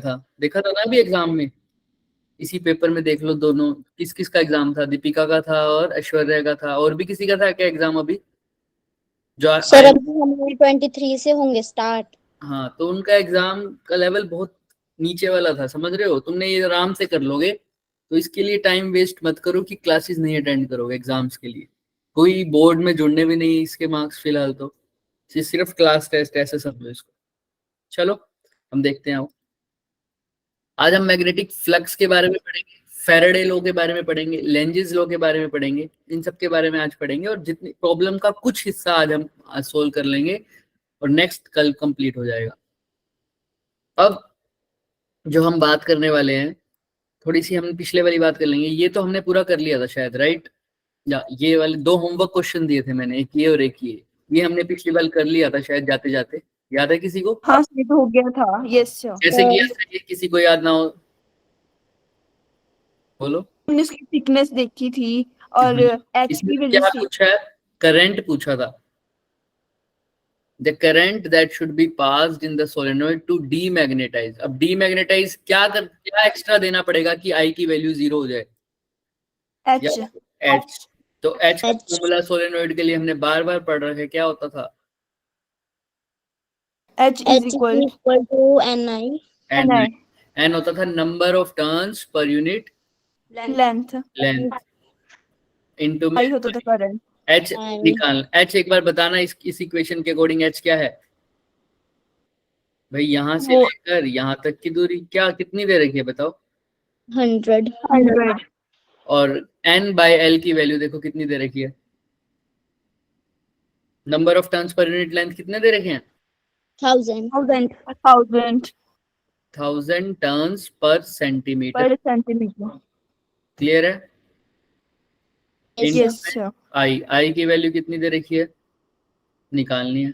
था, देखा था ना अभी एग्जाम में, इसी पेपर में देख लो दोनों, किस किस का एग्जाम था, दीपिका का था और ऐश्वर्या का था, और भी किसी का था क्या एग्जाम अभी जो सर आया? अभी हमारे 23 से होंगे स्टार्ट। हाँ, तो उनका एग्जाम का लेवल बहुत नीचे वाला था, समझ रहे हो, तुमने ये आराम से कर लोगे, तो इसके लिए टाइम वेस्ट मत करो कि क्लासेस नहीं अटेंड करोगे एग्जाम्स के लिए, कोई बोर्ड में जुड़ने भी नहीं इसके मार्क्स फिलहाल, तो सिर्फ क्लास टेस्ट ऐसे समझो इसको। चलो हम देखते हैं आओ। आज हम मैग्नेटिक फ्लक्स के बारे में पढ़ेंगे, फैराडे लॉ के बारे में पढ़ेंगे, लेंजिस लॉ के बारे में पढ़ेंगे, इन सब के बारे में आज पढ़ेंगे, और जितनी प्रॉब्लम का कुछ हिस्सा आज हम सोल्व कर लेंगे, और नेक्स्ट कल कंप्लीट हो जाएगा। अब जो हम बात करने वाले हैं, थोड़ी सी हम पिछले वाली बात कर लेंगे, ये तो हमने पूरा कर लिया था शायद, राइट? या ये वाले दो होमवर्क क्वेश्चन दिए थे मैंने, एक ये और एक ये हमने पिछली बार कर लिया था शायद, जाते जाते, याद है किसी को? हाँ सर, तो हो गया था। Yes sir. कैसे किया था ये, किसी को याद ना हो बोलो। हमने उसकी थिकनेस देखी थी और हाँ, एच इसमें की वैल्यू क्या से। पूछा है? करंट पूछा था, the current that should be passed in the solenoid to demagnetise. अब डीमैग्नेटाइज क्या एक्स्ट्रा देना पड़ेगा कि आई की वैल्यू 0 हो जाए? या एच। एच। तो एच का एच फॉर्मूला सोलेनोइड के लिए हमने बार बार पढ़ रखे, क्या होता था? H is H equal equal to N I. N I N होता था नंबर ऑफ टर्न्स पर यूनिट लेंथ। लेंथ इनटू में आई होता था करंट। एच निकाल। एच एक बार बताना, इस इक्वेशन के अकॉर्डिंग एच क्या है भाई? यहां से वो लेकर यहां तक की दूरी क्या कितनी दे रखी है बताओ? 100। 100। और एन बाय एल की वैल्यू देखो कितनी दे रखी है, नंबर ऑफ टर्न्स पर यूनिट लेंथ कितने दे रखे हैं? 1000। 1000 1000 टर्न्स पर सेंटीमीटर। पर सेंटीमीटर। क्लियर है? Yes into sir. Yes sir. I की वैल्यू कितनी दे रखी है, निकालनी है।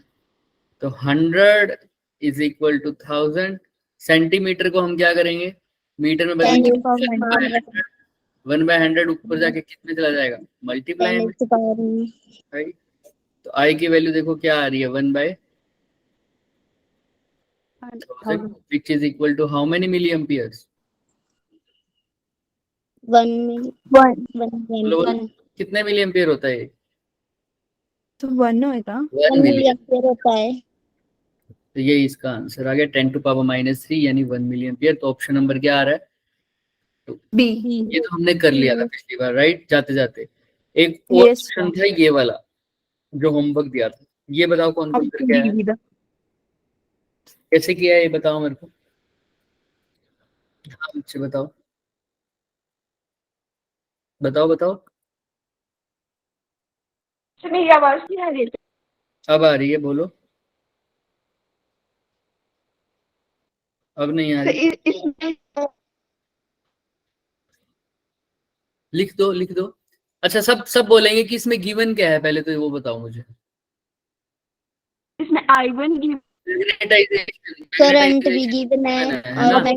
तो 100 इज इक्वल टू 1000। सेंटीमीटर को हम क्या करेंगे, मीटर में 10 बदलेंगे, टू पावर 1/100 ऊपर जाके कितने चला जाएगा, मल्टीप्लाई 10 में, टू पावर। राइट? तो आई की वैल्यू देखो क्या आ रही है, 1/1000, 1000 which is equal to how many milli amperes? 1 milli 1 बोलो बोलो, कितने मिली एम्पियर होता है ये? तो 1 होएगा। 1 1 मिली। मिली एम्पियर होता है। तो ये इसका आंसर आ गया, 10⁻³ यानी 1 मिली एम्पियर। तो ऑप्शन नंबर क्या आ रहा है? तो बी। ये तो हमने कर लिया था पिछली बार, राइट? जाते जाते एक और यस क्वेश्चन सर। था ये वाला जो होमवर्क दिया था, ये बताओ कौन कौन करके आया डी है? भी था। कैसे किया है ये बताओ मेरे को, हाँ मुझसे बताओ, बताओ बताओ। मेरी आवाज नहीं आ रही है। अब आ रही है, बोलो। अब नहीं आ तो रही? इसमें लिख दो लिख दो। अच्छा, सब सब बोलेंगे कि इसमें गिवन क्या है, पहले तो वो बताओ मुझे। इसमें I1 की मैग्नेटाइजेशन, करंट भी गिवन गिवन है है और ना?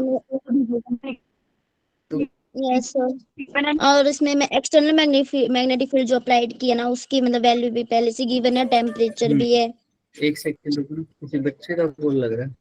तो यस सर, और इसमें मैं एक्सटर्नल मैग्नेटिक फील्ड जो अप्लाइड किया ना उसकी मतलब वैल्यू भी पहले से गिवन है, टेम्परेचर भी है। एक सेकंड रुको, किसी बच्चे का कॉल लग रहा है।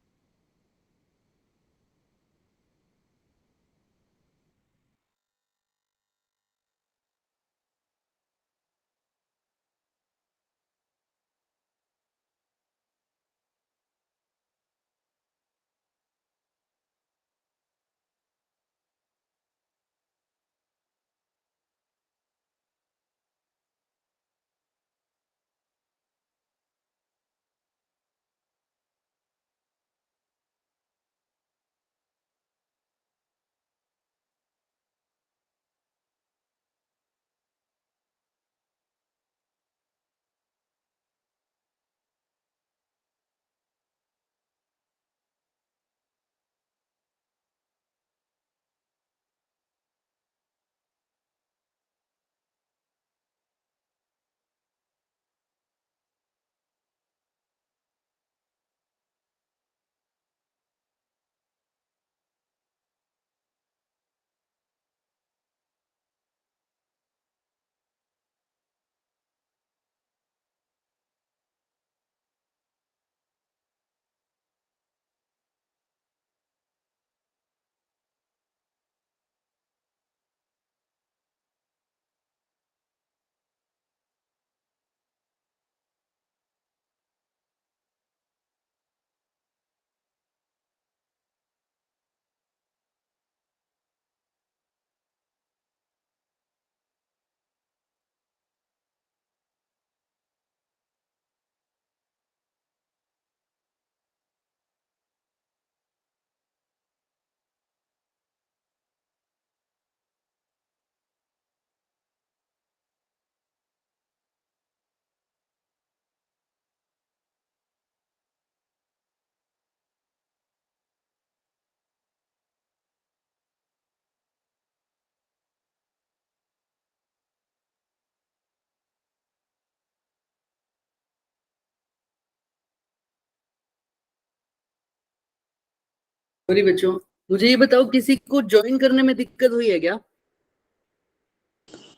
सॉरी बच्चों, मुझे ये बताओ किसी को ज्वाइन करने में दिक्कत हुई है क्या?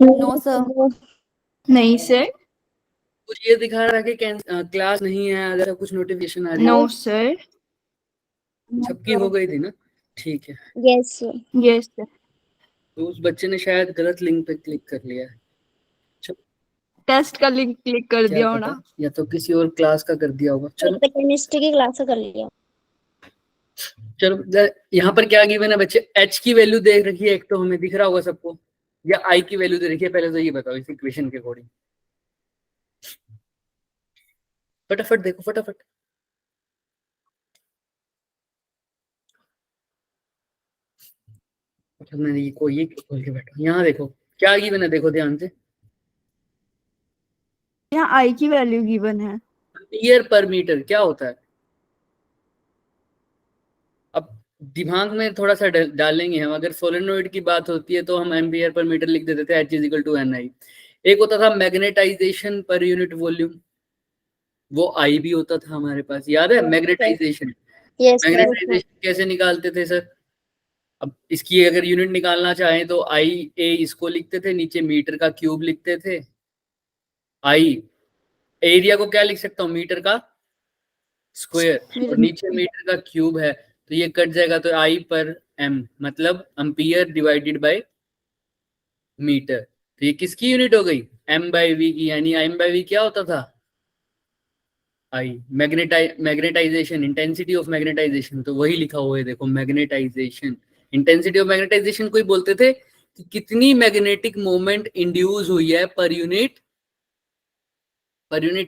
No sir. नहीं सर। कुछ ये दिखा रहा है कि क्लास नहीं है, अगर कुछ नोटिफिकेशन आ रही है। No sir. सबकी हो गई थी ना? ठीक है, यस सर। Yes sir. तो उस बच्चे ने शायद गलत लिंक पे क्लिक कर लिया है। टेस्ट का लिंक क्लिक कर क्या दिया पता, होना। या तो किसी और क्लास का कर दिया होगा। चलो केमिस्ट्री की क्लास कर लिया। चलो, यहाँ पर क्या गिवन है बच्चे? एच की वैल्यू देख रखी है एक, तो हमें दिख रहा होगा सबको, या आई की वैल्यू दे रखी है? पहले तो ये बताओ इस इक्वेशन के अकॉर्डिंग, फटाफट देखो फटाफट। मैंने ये खोल के बैठा, यहाँ देखो क्या गिवन है, देखो ध्यान से। यहाँ आई की वैल्यू गिवन है। एम्पियर पर मीटर क्या होता है? अब दिमाग में थोड़ा सा डालेंगे हम। अगर सोलेनोइड की बात होती है तो हम एम्पियर पर मीटर लिख देते थे, H is equal to N I. एक होता था मैग्नेटाइजेशन पर यूनिट वॉल्यूम, वो आई भी होता था हमारे पास, याद है? Magnetisation, yes sir. मैग्नेटाइजेशन कैसे निकालते थे सर? अब इसकी अगर यूनिट निकालना चाहें तो आई ए इसको लिखते थे, नीचे मीटर का क्यूब लिखते थे। आई एरिया को क्या लिख सकता हूँ? मीटर का स्क्वायर, और नीचे मीटर का क्यूब है, तो ये कट जाएगा, तो आई पर एम मतलब एम्पियर डिवाइडेड बाय मीटर। तो ये किसकी यूनिट हो गई? एम बाई वी की, यानी एम बाई वी क्या होता था? आई मैग्नेटाइजेशन, इंटेंसिटी ऑफ मैग्नेटाइजेशन, तो वही लिखा हुआ है देखो, मैग्नेटाइजेशन। इंटेंसिटी ऑफ मैग्नेटाइजेशन को ही बोलते थे कि कितनी मैग्नेटिक मोमेंट इंड्यूस हुई है पर यूनिट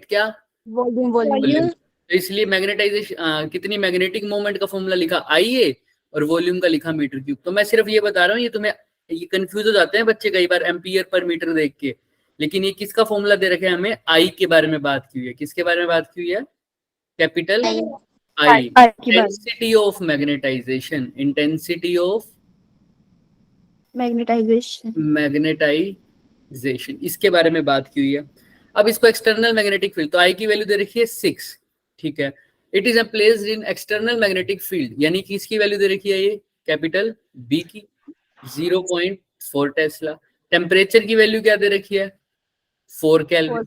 क्या? Volume volume. वॉल्यूम। तो इसलिए मैग्नेटाइजेशन कितनी मैग्नेटिक मोमेंट का फॉर्मूला लिखा आई ए, और वॉल्यूम का लिखा मीटर क्यूब। तो मैं सिर्फ ये बता रहा हूँ, ये तुम्हें ये कंफ्यूज हो जाते हैं बच्चे कई बार एम्पियर पर मीटर देख के, लेकिन ये किसका फॉर्मूला दे रखे हैं हमें? आई के बारे में बात की हुई है। किसके बारे में बात की हुई है? कैपिटल आई, आई की बात। Intensity of magnetisation, intensity of magnetisation. Magnetisation, इसके बारे में बात की हुई है। अब इसको एक्सटर्नल मैग्नेटिक फील्ड, तो आई की वैल्यू दे रखी है 6, ठीक है। It is placed in external magnetic field, यानी कि इसकी वैल्यू दे रखी है ये कैपिटल बी की 0.4 टेस्ला। टेम्परेचर की वैल्यू क्या दे रखी है? 4 केल्विन।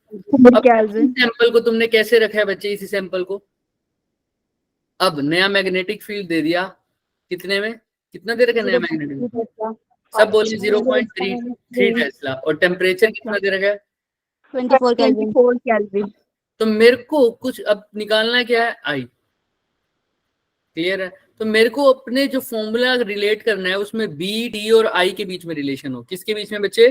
अब सैंपल को तुमने कैसे रखा है बच्चे? इसी सैंपल को अब नया मैग्नेटिक फील्ड दे दिया, कितने में? कितना दे रखा है नया मैग्नेटिक फील्ड? सब बोले 0.33 टेस्ला, और टेम्परेचर कितना दे रखा है? 24 केल्विन। 24 केल्विन। तो मेरे को कुछ अब निकालना क्या है? आई, क्लियर है? तो मेरे को अपने जो फॉर्मूला रिलेट करना है उसमें बी टी और आई के बीच में रिलेशन हो। किसके बीच में बच्चे?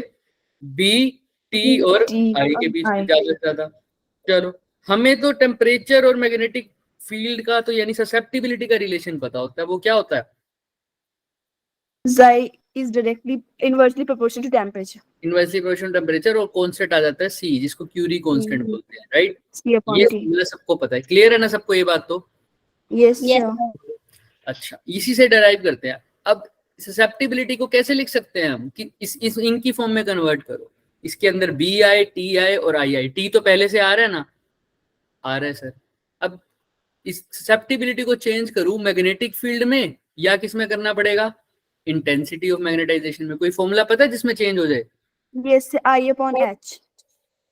बी टी और आई के बीच में, ज्यादा से ज्यादा। चलो, हमें तो टेम्परेचर और मैग्नेटिक फील्ड का तो यानी ससेप्टिबिलिटी का रिलेशन पता होता है, वो क्या होता है? Xi is directly inversely proportional to temperature. Inversely proportional temperature, और कांस्टेंट आ जाता है सी, जिसको क्यूरी कांस्टेंट बोलते हैं, राइट? C upon ये T. फॉर्मूला सबको पता है, क्लियर है ना सबको ये बात? तो Yes, Yes, sir. अच्छा, इसी से डराइव करते हैं। अब ससेप्टिबिलिटी को कैसे लिख सकते हैं हम कि इस इनकी फॉर्म में कन्वर्ट करो। इसके अंदर बी आई, टी आई और आई आई। टी तो पहले से आ रहा है ना? आ रहा है सर। अब इस ससेप्टिबिलिटी को चेंज करूं मैग्नेटिक फील्ड में, या किस में करना पड़ेगा? इंटेंसिटी ऑफ मैग्नेटाइजेशन में। कोई फॉर्मूला पता है जिसमें चेंज हो जाए? Yes, I upon H.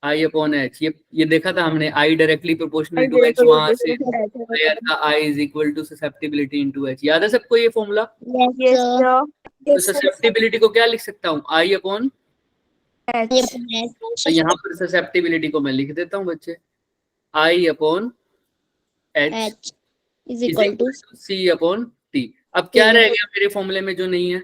I upon H, ये देखा था हमने, I directly proportional to H, वहां से आया था I is equal to susceptibility into H. याद है सबको ये फॉर्मूला? Yes, sir. तो ससेप्टिबिलिटी को क्या लिख सकता हूँ? I upon, H. तो यहाँ पर ससेप्टिबिलिटी को मैं लिख देता हूँ बच्चे, I upon H H is is equal equal to to C upon T. अब क्या रह गया मेरे फॉर्मूले में जो नहीं है?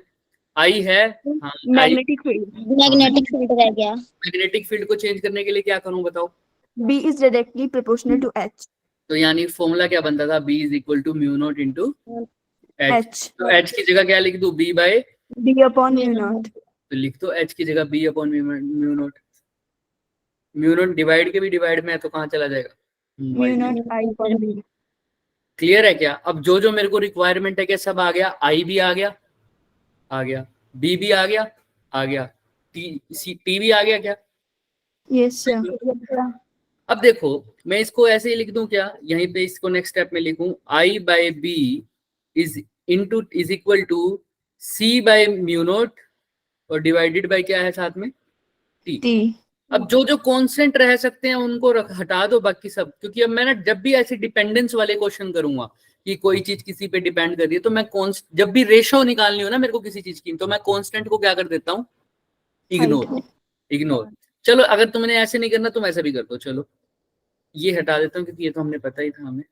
आई है, हाँ आई। Magnetic field. मैग्नेटिक फील्ड रह गया। मैग्नेटिक फील्ड को चेंज करने के लिए क्या करूँ बताओ? B is directly proportional to H. तो यानी फॉर्मूला क्या बनता था? B is equal to mu not into H. H. तो एच की जगह क्या लिख दूं? B by, B upon mu naught. तो लिख दो एच की जगह B upon mu not. Mu not divide के भी डिवाइड में है, तो कहाँ चला जाएगा? Mu naught I upon B. Clear है क्या? अब जो जो मेरे को रिक्वायरमेंट है क्या सब आ गया? आई भी आ गया, बी भी आ गया, टी भी आ गया क्या? Yes, sir. अब देखो, मैं इसको ऐसे ही लिख दूं क्या? यहीं पे इसको नेक्स्ट स्टेप में लिखूं, I by B is into is equal to C by mu not और डिवाइडेड बाय क्या है साथ में, टी। T. अब जो जो कांस्टेंट रह सकते हैं उनको हटा दो, बाकी सब, क्योंकि अब मैं ना जब भी ऐसे डिपेंडेंस वाले क्वेश्चन करूंगा कि कोई चीज किसी पे डिपेंड कर रही है, तो मैं जब भी रेशो निकालनी हो ना मेरे को किसी चीज की, तो मैं कांस्टेंट को क्या कर देता हूँ, इग्नोर। चलो अगर तुमने ऐसे नहीं करना तुम ऐसे भी कर दो, चलो ये हटा देता हूँ क्योंकि ये तो हमने पता ही था हमें।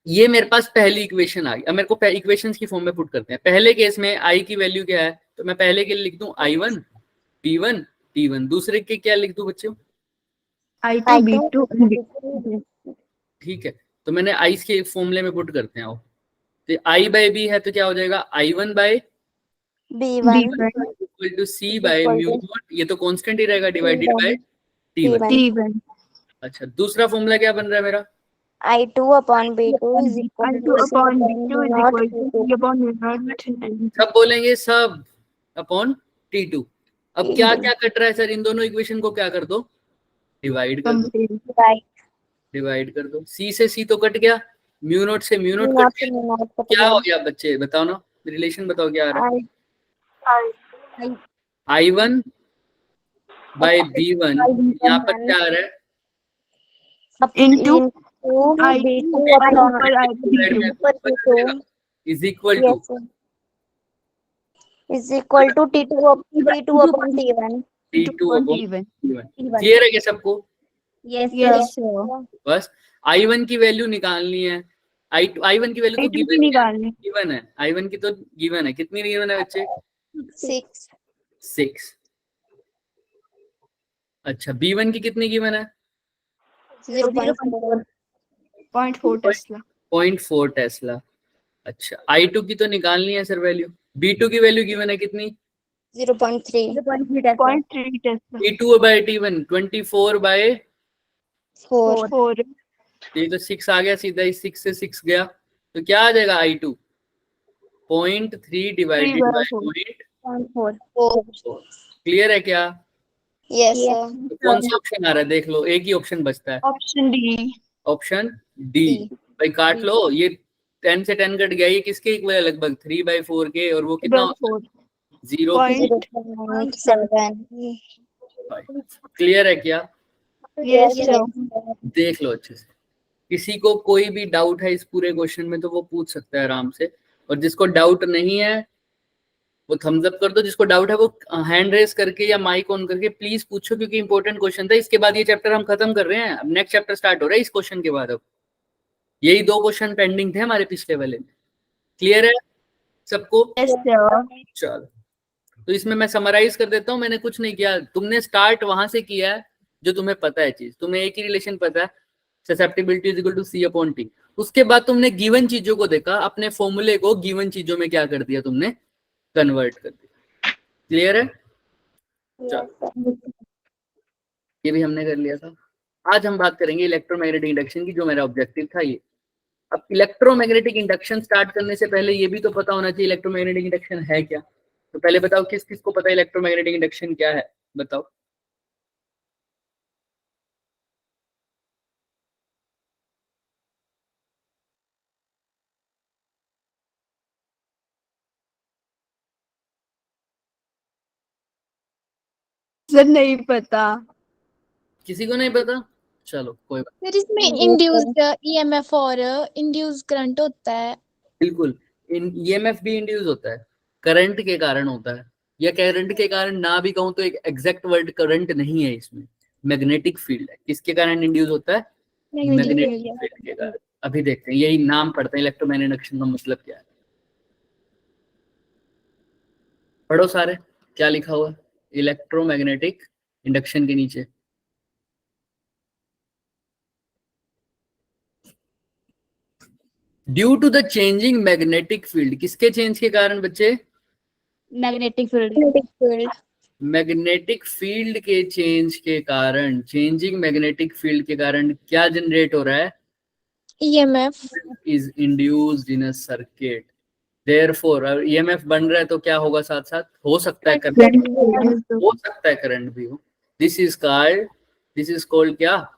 ये मेरे पास पहली इक्वेशन आ गई। अब मेरे को इक्वेशंस की फॉर्म में पुट करते हैं। पहले केस में आई की वैल्यू क्या है, तो मैं पहले के लिए लिख दूं I1 B1 T1। दूसरे के क्या लिख दूं बच्चों, I2 B2 B. ठीक है, तो मैंने आई के फॉर्मूले में पुट करते हैं। आओ, तो I बाय B है तो क्या हो जाएगा, I1 by B1 equal to C by mu not, ये तो कांस्टेंट ही रहेगा, डिवाइडेड बाय T1। T1. अच्छा, दूसरा फॉर्मूला क्या बन रहा है मेरा, I2 upon B2 is equal I2 to upon B2 is not equal to C upon mu naught. सब बोलेंगे सब अपॉन T2। अब क्या क्या कट रहा है सर, इन दोनों इक्वेशन को क्या कर दो, डिवाइड कर दो, right. डिवाइड कर दो। C से C तो कट गया, म्यू नॉट से म्यू नॉट कट गया, क्या हो गया बच्चे बताओ ना, रिलेशन बताओ क्या आ रहा है, I1 बाय B1, यहाँ पर क्या आ रहा है, Into B2 is equal to is equal to B2 upon T1. T2 upon T1. Clear है क्या सबको, Yes, Yes, sir. sir. बस I1 की वैल्यू निकालनी है, I1 की वैल्यू तो I2 की निकालनी. गिवन है, I1 की तो गिवन है, कितनी गिवन है बच्चे, 6. 6। अच्छा, B1 की कितनी गिवन है, 0.4. 0.4 Tesla. 0.4 टेस्ला। अच्छा, I2 की तो निकालनी है सर वैल्यू, B2 की वैल्यू गिवन है कितनी, 0.3. 0.3 Tesla. T2 bye T1 24 bye, 4. 4. ये तो 6 आ गया सीधा ही, 6 से 6 गया तो क्या आ जाएगा, I2 0.3 डिवाइडेड बाय 0.4. क्लियर है क्या, Yes, sir. तो कौन सा ऑप्शन आ रहा है देख लो, एक ही ऑप्शन बचता है, Option D. Option D. भाई काट लो, ये 10 से 10 कट गया, ये किसके इक्वल है, लगभग 3/4 के, और वो कितना होता है 0.7. क्लियर है क्या, Yes, sir. देख लो अच्छे से। किसी को कोई भी डाउट है इस पूरे क्वेश्चन में तो वो पूछ सकता है आराम से, और जिसको डाउट नहीं है वो थम्स अप कर दो, जिसको डाउट है वो हैंड रेस करके या माइक ऑन करके प्लीज पूछो, क्योंकि इंपॉर्टेंट क्वेश्चन था। इसके बाद ये चैप्टर हम खत्म कर रहे हैं, अब नेक्स्ट चैप्टर स्टार्ट हो रहा है इस क्वेश्चन के बाद। अब यही 2 क्वेश्चन पेंडिंग थे हमारे पिछले वाले में। क्लियर है सबको, Yes, sir. चलो तो इसमें मैं समराइज कर देता हूँ। मैंने कुछ नहीं किया, तुमने स्टार्ट वहां से किया है जो तुम्हें पता है चीज, तुम्हें एक ही रिलेशन पता है, susceptibility is equal to C upon T। उसके बाद तुमने गिवन चीजों को देखा, अपने फॉर्मूले को गिवन चीजों में क्या कर दिया, तुमने कन्वर्ट कर दिया। क्लियर है, चलो ये भी हमने कर लिया था। आज हम बात करेंगे इलेक्ट्रोमैग्नेटिक इंडक्शन की, जो मेरा ऑब्जेक्टिव था ये। अब इलेक्ट्रोमैग्नेटिक इंडक्शन स्टार्ट करने से पहले ये भी तो पता होना चाहिए इलेक्ट्रोमैग्नेटिक इंडक्शन है क्या। तो पहले बताओ किस किस को पता है इलेक्ट्रोमैग्नेटिक इंडक्शन क्या है, बताओ। सर नहीं पता. किसी को नहीं पता, चलो कोई बात। सर इसमें इंड्यूस्ड ईएमएफ और इंड्यूस्ड करंट होता है। बिल्कुल, ईएमएफ भी इंड्यूस होता है, करंट के कारण होता है, या करंट के कारण ना भी कहूं तो एक एग्जैक्ट वर्ड करंट नहीं है इसमें, मैग्नेटिक फील्ड है। किसके कारण इंड्यूस होता है, मैग्नेटिक फील्ड के कारण। अभी देखते हैं, यही नाम पढ़ते हैं इलेक्ट्रोमैग्नेटिक इंडक्शन का मतलब क्या है। पढ़ो सारे, क्या लिखा हुआ इलेक्ट्रोमैग्नेटिक इंडक्शन के नीचे, due to the changing magnetic field. किसके चेंज के कारण बच्चे, मैग्नेटिक फील्ड. मैग्नेटिक फील्ड के चेंज के कारण, चेंजिंग मैग्नेटिक फील्ड के कारण क्या जनरेट हो रहा है, EMF is induced in a circuit. Therefore EMF बन रहा है तो क्या होगा, साथ साथ हो सकता है करंट, हो सकता है करंट भी हो। दिस इज कॉल्ड क्या,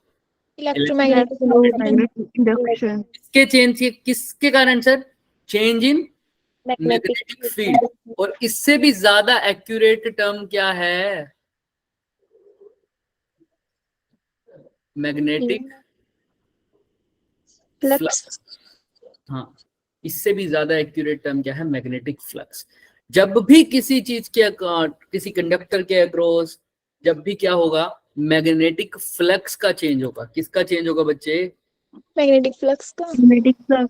इलेक्ट्रोमैग्नेटिक Magnetic induction. किसके चेंज के, किसके कारण sir, change in magnetic field. और इससे भी ज्यादा एक्यूरेट टर्म क्या है? Magnetic flux. हाँ, इससे भी ज्यादा एक्यूरेट टर्म क्या है? Magnetic flux. जब भी किसी चीज के किसी कंडक्टर के अक्रॉस जब भी क्या होगा? मैग्नेटिक फ्लक्स का चेंज होगा। किसका चेंज होगा बच्चे? मैग्नेटिक फ्लक्स का। Magnetic flux.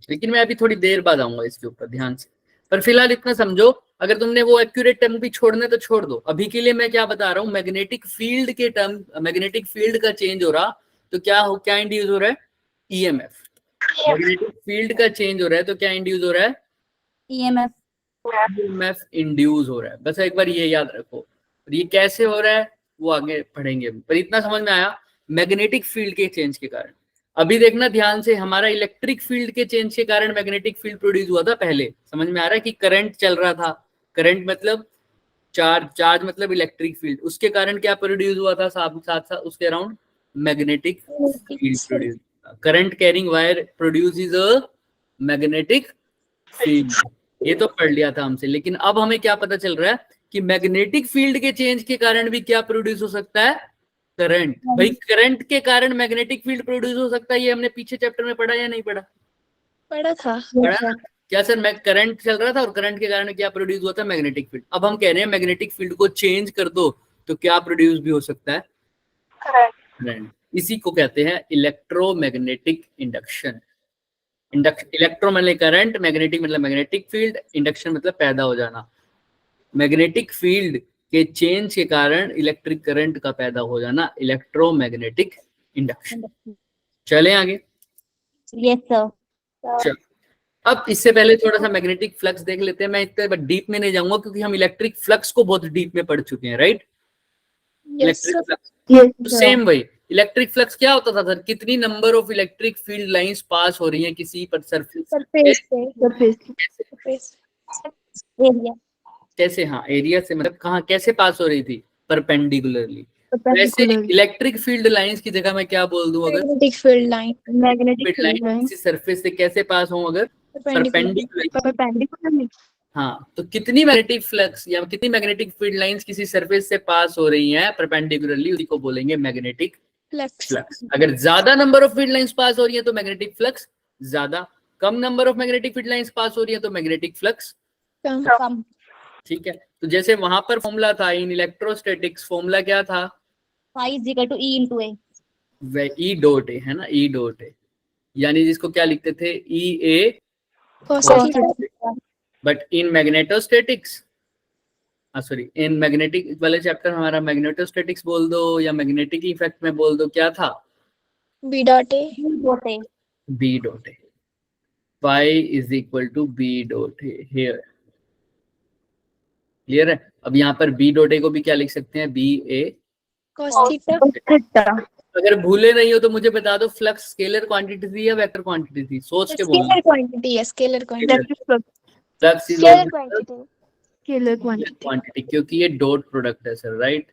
लेकिन मैं अभी थोड़ी देर बाद आऊंगा इसके ऊपर, ध्यान से। पर फिलहाल इतना समझो, अगर तुमने वो एक्यूरेट टर्म भी छोड़ना तो छोड़ दो। अभी के लिए मैं क्या बता रहा हूँ, मैग्नेटिक फील्ड के टर्म, मैग्नेटिक फील्ड का चेंज हो रहा तो क्या इंड्यूस हो रहा है? ईएमएफ। मैग्नेटिक फील्ड का चेंज हो रहा है तो क्या इंड्यूस हो रहा है? EMF. ईएमएफ इंड्यूस हो रहा है। बस एक बार ये याद रखो। और ये कैसे हो रहा है वो आगे पढ़ेंगे, पर इतना समझ में आया, मैग्नेटिक फील्ड के चेंज के कारण। अभी देखना ध्यान से, हमारा इलेक्ट्रिक फील्ड के चेंज के कारण मैग्नेटिक फील्ड प्रोड्यूस हुआ था पहले। समझ में आ रहा है कि करंट चल रहा था, करंट मतलब चार्ज मतलब इलेक्ट्रिक फील्ड, उसके कारण क्या प्रोड्यूस हुआ था? साथ साथ उसके around magnetic field produce. Current carrying wire produces a magnetic field. ये तो पढ़ लिया था हमसे, लेकिन अब हमें क्या पता चल रहा है कि मैग्नेटिक फील्ड के चेंज के कारण भी क्या प्रोड्यूस हो सकता है? करंट। भाई करंट के कारण मैग्नेटिक फील्ड प्रोड्यूस हो सकता है, ये हमने पीछे चैप्टर में पढ़ा या नहीं पढ़ा? पढ़ा था। पढ़ा। क्या सर, मैं करंट चल रहा था और करंट के कारण क्या प्रोड्यूस हुआ था? Magnetic field. अब हम कह रहे हैं मैग्नेटिक फील्ड को चेंज कर दो तो क्या प्रोड्यूस भी हो सकता है? करंट। इसी को कहते हैं इलेक्ट्रोमैग्नेटिक इंडक्शन। इलेक्ट्रो मतलब करंट, मैग्नेटिक मतलब मैग्नेटिक फील्ड, इंडक्शन मतलब पैदा हो जाना। मैग्नेटिक फील्ड के चेंज के कारण इलेक्ट्रिक करंट का पैदा हो जाना, इलेक्ट्रोमैग्नेटिक इंडक्शन। चले आगे। Yes, sir. चल, अब इससे पहले थोड़ा सा मैग्नेटिक फ्लक्स देख लेते हैं। मैं इतने डीप में नहीं जाऊंगा क्योंकि हम इलेक्ट्रिक फ्लक्स को बहुत डीप में पढ़ चुके हैं, right? Yes electric flux Yes, तो sir. सेम वही। इलेक्ट्रिक फ्लक्स क्या होता था सर? कितनी number of electric field lines pass हो रही हैं किसी पर सरफेस सरफेस पे। Surface. सरफेस। Area. कैसे? हाँ, एरिया से मतलब कहाँ, कैसे पास हो रही थी? परपेंडिकुलरली। वैसे Perpendicular. इलेक्ट्रिक फील्ड लाइंस की जगह मैं क्या बोल दूं? अगर magnetic field line. Magnetic field field line line. किसी सरफेस से कैसे पास हो? अगर परपेंडिकुलर। Perpendicularly. हाँ, तो कितनी मैग्नेटिक फ्लक्स या कितनी मैग्नेटिक फील्ड लाइंस किसी सरफेस से पास हो रही हैं परपेंडिकुलरली, उसी को बोलेंगे मैग्नेटिक फ्लक्स। फ्लक्स। अगर ज्यादा number of field lines pass हो रही है तो मैग्नेटिक फ्लक्स ज्यादा, कम number of magnetic field lines pass हो रही है तो मैग्नेटिक फ्लक्स कम। ठीक है। तो जैसे वहां पर फॉर्मूला था इन इलेक्ट्रोस्टैटिक्स, फॉर्मूला क्या था? Phi is equal to E into A. Way E dot A है ना, ई डॉट ए, यानी जिसको क्या लिखते थे? ई ए cos Cos theta. But in magnetostatics, sorry in magnetic वाले चैप्टर हमारा मैग्नेटोस्टैटिक्स बोल दो या मैग्नेटिक इफेक्ट में बोल दो, क्या था? B dot A. Both A. B dot A. Pi is equal to B dot A here. Clear है? अब यहाँ पर बी डॉट ए को भी क्या लिख सकते हैं? बी ए। cos theta. Theta. अगर भूले नहीं हो तो मुझे बता दो, फ्लक्स स्केलर क्वांटिटी थी या वेक्टर क्वांटिटी थी? सोच के बोलो। स्केलर क्वांटिटी है। Scalar quantity. Electric flux. Flux is scalar quantity. Scalar quantity. Quantity, क्योंकि ये डॉट प्रोडक्ट है sir, right?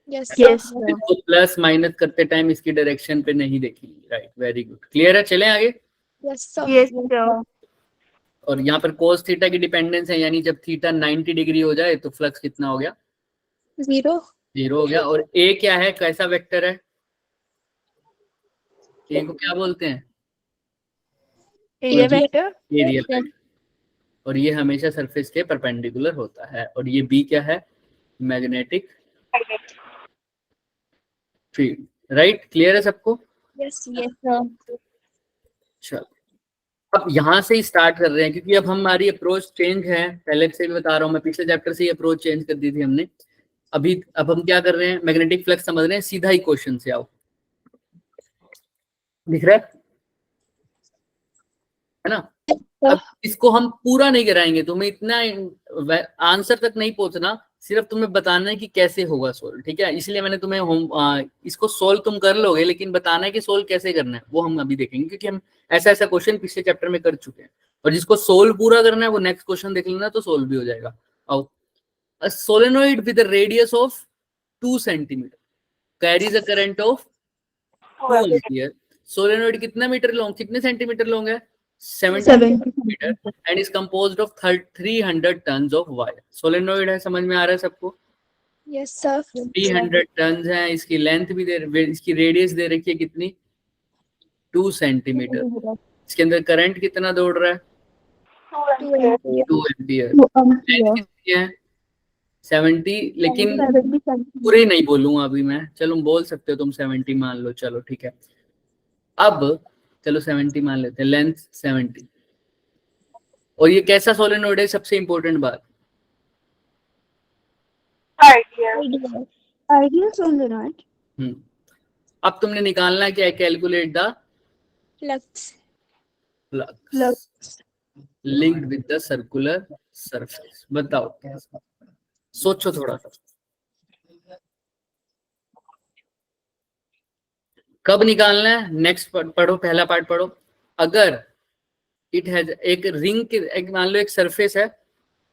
Yes Yes, sir. इसको प्लस माइनस करते टाइम इसकी डायरेक्शन पे नहीं देखेंगे, राइट? वेरी गुड, क्लियर है? चलें आगे। Yes sir. Yes, sir. और यहाँ पर कोस थीटा की डिपेंडेंस है, यानी जब थीटा 90 डिग्री हो जाए तो फ्लक्स कितना हो गया? 0 हो गया। और ए क्या है, कैसा वेक्टर है? ए को क्या बोलते हैं? Area vector. Area vector. और ये हमेशा सरफेस के परपेंडिकुलर होता है। और ये बी क्या है? Magnetic field, right? क्लियर है सबको? Yes Yes, sir. चलो, अब यहाँ से ही स्टार्ट कर रहे हैं क्योंकि अब हमारी अप्रोच चेंज है। पहले से भी बता रहा हूँ मैं, पिछले चैप्टर से ही अप्रोच चेंज कर दी थी हमने। अब हम क्या कर रहे हैं? मैग्नेटिक फ्लक्स समझ रहे हैं, सीधा ही क्वेश्चन से आओ। दिख रहा है ना? अब इसको हम पूरा नहीं कराएंगे, तुम्हें इतना आंसर तक नहीं पहुंचना, सिर्फ तुम्हें बताना है कि कैसे होगा सोल्व, ठीक है? इसलिए मैंने तुम्हें इसको सोल्व तुम कर लोगे, लेकिन बताना है कि सोल्व कैसे करना है वो हम अभी देखेंगे, क्योंकि हम ऐसा क्वेश्चन पिछले चैप्टर में कर चुके हैं। और जिसको सोल्व पूरा करना है वो नेक्स्ट क्वेश्चन देख लेना, तो सोल्व भी हो जाएगा। आओ, a solenoid with a radius of 2 centimeter carries a current of 2 ampere. Solenoid कितना मीटर लॉन्ग, कितने सेंटीमीटर लॉन्ग है? 70 metre and is composed of 300 turns of wire. Solenoid है, समझ में आ रहा है सबको? Yes, sir. 300 टन्स है, इसकी लेंथ भी इसकी रेडियस दे रखी है कितनी, 2 सेंटीमीटर। इसके अंदर करंट कितना दौड़ रहा है, 2 एम्पियर। लेंथ कितनी है, 70, लेकिन पूरे नहीं बोलूंगा अभी मैं, चलो बोल सकते हो तुम 70 मान लो, चलो ठीक है। अब चलो 70 मान लेते हैं, लेंथ 70। और ये कैसा सोलेनोइड है, सबसे इंपॉर्टेंट बात, Ideal solenoid. अब तुमने निकालना क्या है, calculate the Flux. Flux linked with the circular surface. बताओ, सोचो थोड़ा सा, कब निकालना है? नेक्स्ट पढ़ो, पहला पार्ट पढ़ो। अगर इट हैज एक रिंग के, एक मान लो एक सरफेस है,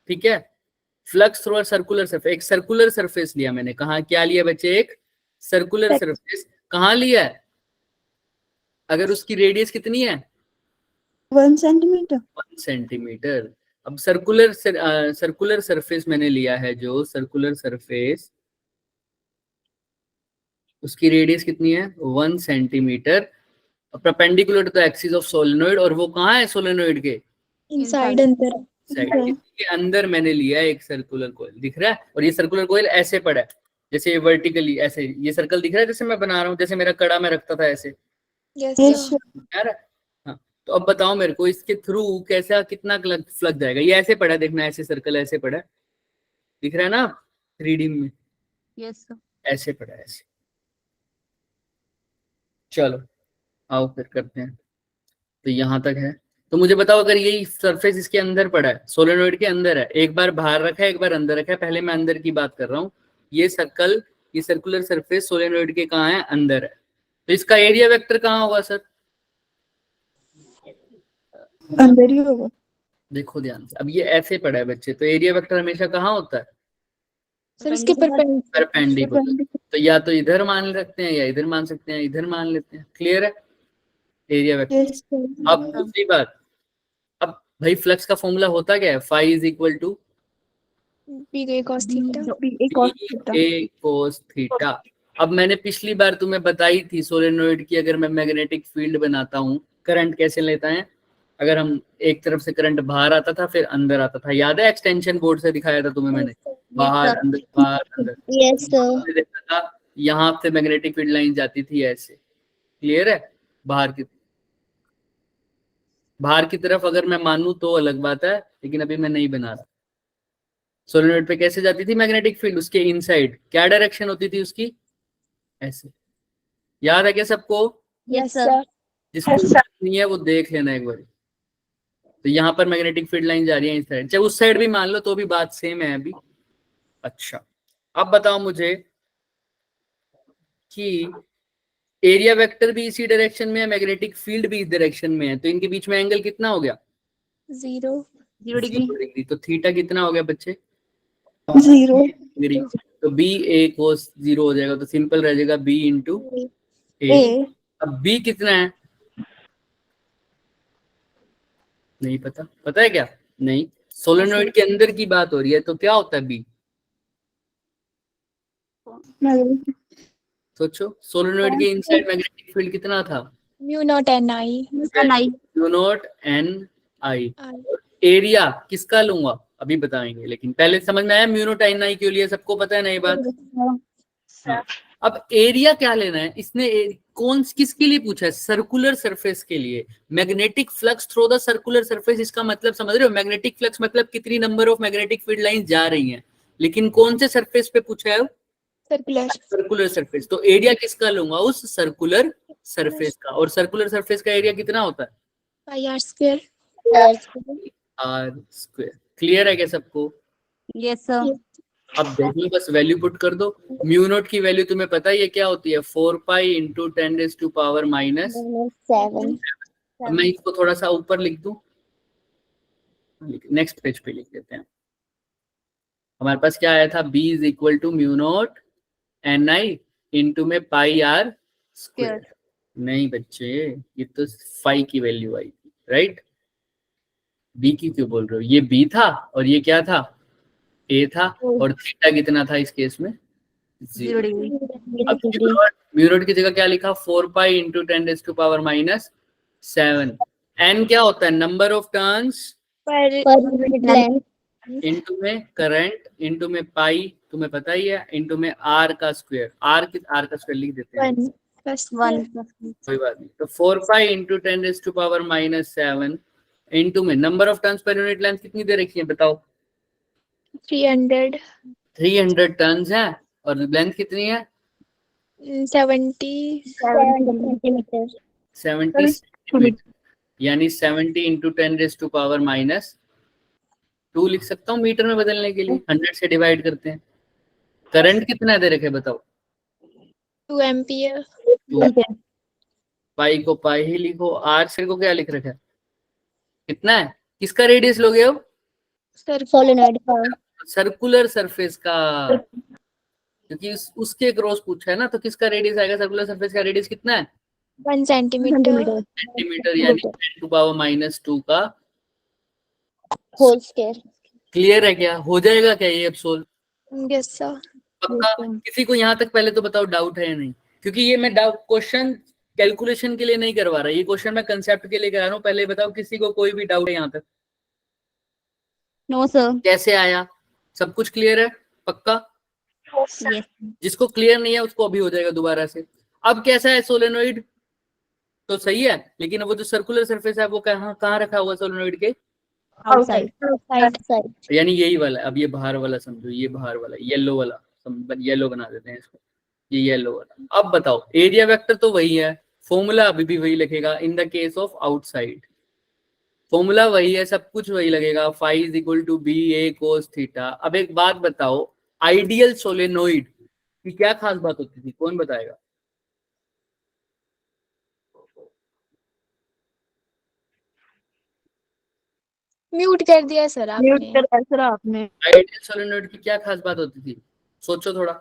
ठीक है, फ्लक्स थ्रू सर्कुलर सरफेस, एक सर्कुलर सरफेस लिया मैंने, कहा क्या लिया बच्चे, एक सर्कुलर सरफेस। कहाँ लिया है? अगर उसकी रेडियस कितनी है, 1 centimeter. 1 सेंटीमीटर। अब सर्कुलर सरफेस मैंने लिया है, जो सर्कुलर सरफेस, उसकी रेडियस कितनी है, 1 centimetre, perpendicular to the axis of solenoid. और वो कहाँ है सोलेनोइड के Inside अंदर. साइड के अंदर मैंने लिया है एक सर्कुलर कॉइल, दिख रहा है? और ये सर्कुलर कॉइल ऐसे पड़ा है, जैसे वर्टिकली ऐसे, ये सर्कल दिख रहा है जैसे मैं बना रहा हूँ, जैसे मेरा कड़ा में रखता था ऐसे, Yes, Yes, sir. sir. हाँ। तो अब बताओ मेरे को, इसके थ्रू कैसा, कितना फ्लक्स जाएगा? ये ऐसे पड़ा है, देखना, ऐसे सर्कल ऐसे पड़ा है, दिख रहा है ना 3D में? Yes, sir. ऐसे पड़ा है, ऐसे। चलो आओ फिर करते हैं। तो यहाँ तक है, तो मुझे बताओ, अगर यही सरफेस इसके अंदर पड़ा है, सोलेनोइड के अंदर है, एक बार बाहर रखा है, एक बार अंदर रखा है, पहले मैं अंदर की बात कर रहा हूँ। ये सर्कल, ये सर्कुलर सरफेस सोलेनोइड के कहाँ है, अंदर है। तो इसका एरिया वेक्टर कहाँ होगा सर? अंदर ही होगा। देखो ध्यान से, अब ये ऐसे पड़ा है बच्चे, तो एरिया वेक्टर हमेशा कहाँ होता है, सर उसके परपेंडिकुलर। तो या तो इधर मान सकते हैं, या इधर मान सकते हैं, इधर मान लेते हैं। क्लियर है एरिया वेक्टर? Yes, sir. अब दूसरी बात, अब भाई फ्लक्स का फॉर्मूला होता क्या है, phi is equal to BA cos theta. A cos theta. अब मैंने पिछली बार तुम्हें बताई थी, सोलेनोइड की अगर मैं मैग्नेटिक फील्ड बनाता हूँ, करंट कैसे लेता है, अगर हम एक तरफ से करंट बाहर आता था फिर अंदर आता था, याद है? एक्सटेंशन बोर्ड से दिखाया था तुम्हें मैंने, बाहर अंदर बाहर अंदर। Yes, sir. देखा था यहाँ से मैग्नेटिक फील्ड लाइन जाती थी ऐसे। क्लियर है? बाहर की तरफ अगर मैं मानूं तो अलग बात है, लेकिन अभी मैं नहीं बना रहा। सोलेनोइड पे कैसे जाती थी मैग्नेटिक फील्ड, उसके इनसाइड क्या डायरेक्शन होती थी उसकी, ऐसे। याद है क्या सबको? Yes, sir. जिसको नहीं है वो देख लेना एक बार। तो यहाँ पर मैग्नेटिक फील्ड लाइन जा रही है इस साइड, चाहे उस साइड भी मान लो तो भी बात सेम है अभी। अच्छा, अब बताओ मुझे कि एरिया वेक्टर भी इसी डायरेक्शन में है, मैग्नेटिक फील्ड भी इस डायरेक्शन में है, तो इनके बीच में एंगल कितना हो गया, 0 डिग्री। तो थीटा कितना हो गया बच्चे, 0 डिग्री। तो बी ए कोस 0 हो जाएगा, तो सिंपल रह जाएगा बी इंटू ए। A. अब बी कितना है, नहीं पता? पता है क्या? नहीं, सोलेनोइड के अंदर की बात हो रही है, तो क्या होता है बी, सोचो। सोलेनोइड के इनसाइड मैग्नेटिक फील्ड कितना था, mu naught ni. Mu naught N आई। एरिया किसका लूंगा अभी बताएंगे, लेकिन पहले समझ में आया म्यू नॉट एन आई क्यों लिया, सबको पता है ना ये बात? हाँ। अब एरिया क्या लेना है इसने, किसके लिए पूछा है, सर्कुलर सरफेस के लिए। Magnetic flux through the circular surface, इसका मतलब समझ रहे हो? मैग्नेटिक फ्लक्स मतलब कितनी number of magnetic field line जा रही हैं, लेकिन कौन से सरफेस पे पूछा है, सर्कुलर सरफेस। तो एरिया किसका लूंगा, उस सर्कुलर सरफेस का। और सर्कुलर सरफेस का एरिया कितना होता है, Pi r square. R square. Clear है क्या सबको? Yes, sir. अब देख लो, बस वैल्यू पुट कर दो। म्यू नॉट की वैल्यू तुम्हें पता है ये क्या होती है, 4 पाई इंटू 10⁻⁻⁻। -7. अब मैं इसको थोड़ा सा ऊपर लिख दूं, नेक्स्ट पेज पे लिख देते हैं। हमारे पास क्या आया था, b is equal to mu not N I into में पाई आर स्क्वायर। नहीं बच्चे, ये तो फाई की वैल्यू आई थी, राइट? बी की क्यों बोल रहे हो? ये बी था और ये क्या था? ए था। और थीटा कितना था इस केस में? 0 डिग्री। अब म्यू नॉट की जगह क्या लिखा? 4 पाई इंटू 10⁻⁷ एन क्या होता है? नंबर ऑफ टर्न्स इंटू में करंट इंटू में पाई, तुम्हें पता ही है, इंटू में आर का स्क्वायर। आर का स्क्वायर लिख देते हैं, 1 कोई बात नहीं। तो 4 पाई इंटू 10⁻⁷ इंटू में नंबर ऑफ टर्न्स पर यूनिट लेंथ कितनी दे रखी है बताओ? 300 300 टर्न्स है और लेंथ कितनी है? 70 सेंटीमीटर। 70 सेंटीमीटर, यानी 70 इंटू 10⁻⁻2 लिख सकता हूँ मीटर में बदलने के लिए। 100 से डिवाइड करते हैं। करंट कितना दे रखे बताओ? 2 एम्पियर। पाई को पाई ही लिखो, आर से को क्या लिख रखा है? कितना है? किसका रेडियस लोगे अब? सोलेनॉइड का। सर्कुलर सरफेस का, क्योंकि उसके क्रॉस पूछा है ना, तो किसका रेडियस आएगा? सर्कुलर सरफेस का रेडियस कितना है? 1 सेंटीमीटर। सेंटीमीटर, यानी 10⁻⁻2 का होल स्क्वायर। क्लियर है क्या? हो जाएगा क्या ये अब सोल्व? Yes sir. पक्का? किसी को यहाँ तक पहले तो बताओ डाउट है या नहीं? क्योंकि ये मैं डाउट क्वेश्चन कैलकुलेशन के लिए नहीं करवा रहा, ये क्वेश्चन मैं कंसेप्ट के लिए करा रहा हूँ। पहले बताओ किसी को कोई भी डाउट है यहाँ तक? No sir. कैसे आया? सब कुछ क्लियर है? पक्का? यस। जिसको क्लियर नहीं है उसको अभी हो जाएगा दोबारा से। अब कैसा है सोलेनोइड? तो सही है, लेकिन वो जो सर्कुलर सरफेस है वो कहाँ रखा हुआ सोलेनोइड के? आउटसाइड। यानी यही वाला। अब ये बाहर वाला समझो, ये बाहर वाला येलो वाला, येलो बना देते हैं इसको, ये येलो वाला। अब बताओ एरिया वेक्टर तो वही है, फॉर्मूला अभी भी वही लिखेगा in the case of outside. Formula वही है, सब कुछ वही लगेगा। Phi is equal to B A cos theta. अब एक बात बताओ, आइडियल सोलेनोइड की क्या खास बात होती थी? कौन बताएगा? म्यूट कर दिया सर आपने। आइडियल सोलेनोइड की क्या खास बात होती थी? सोचो थोड़ा।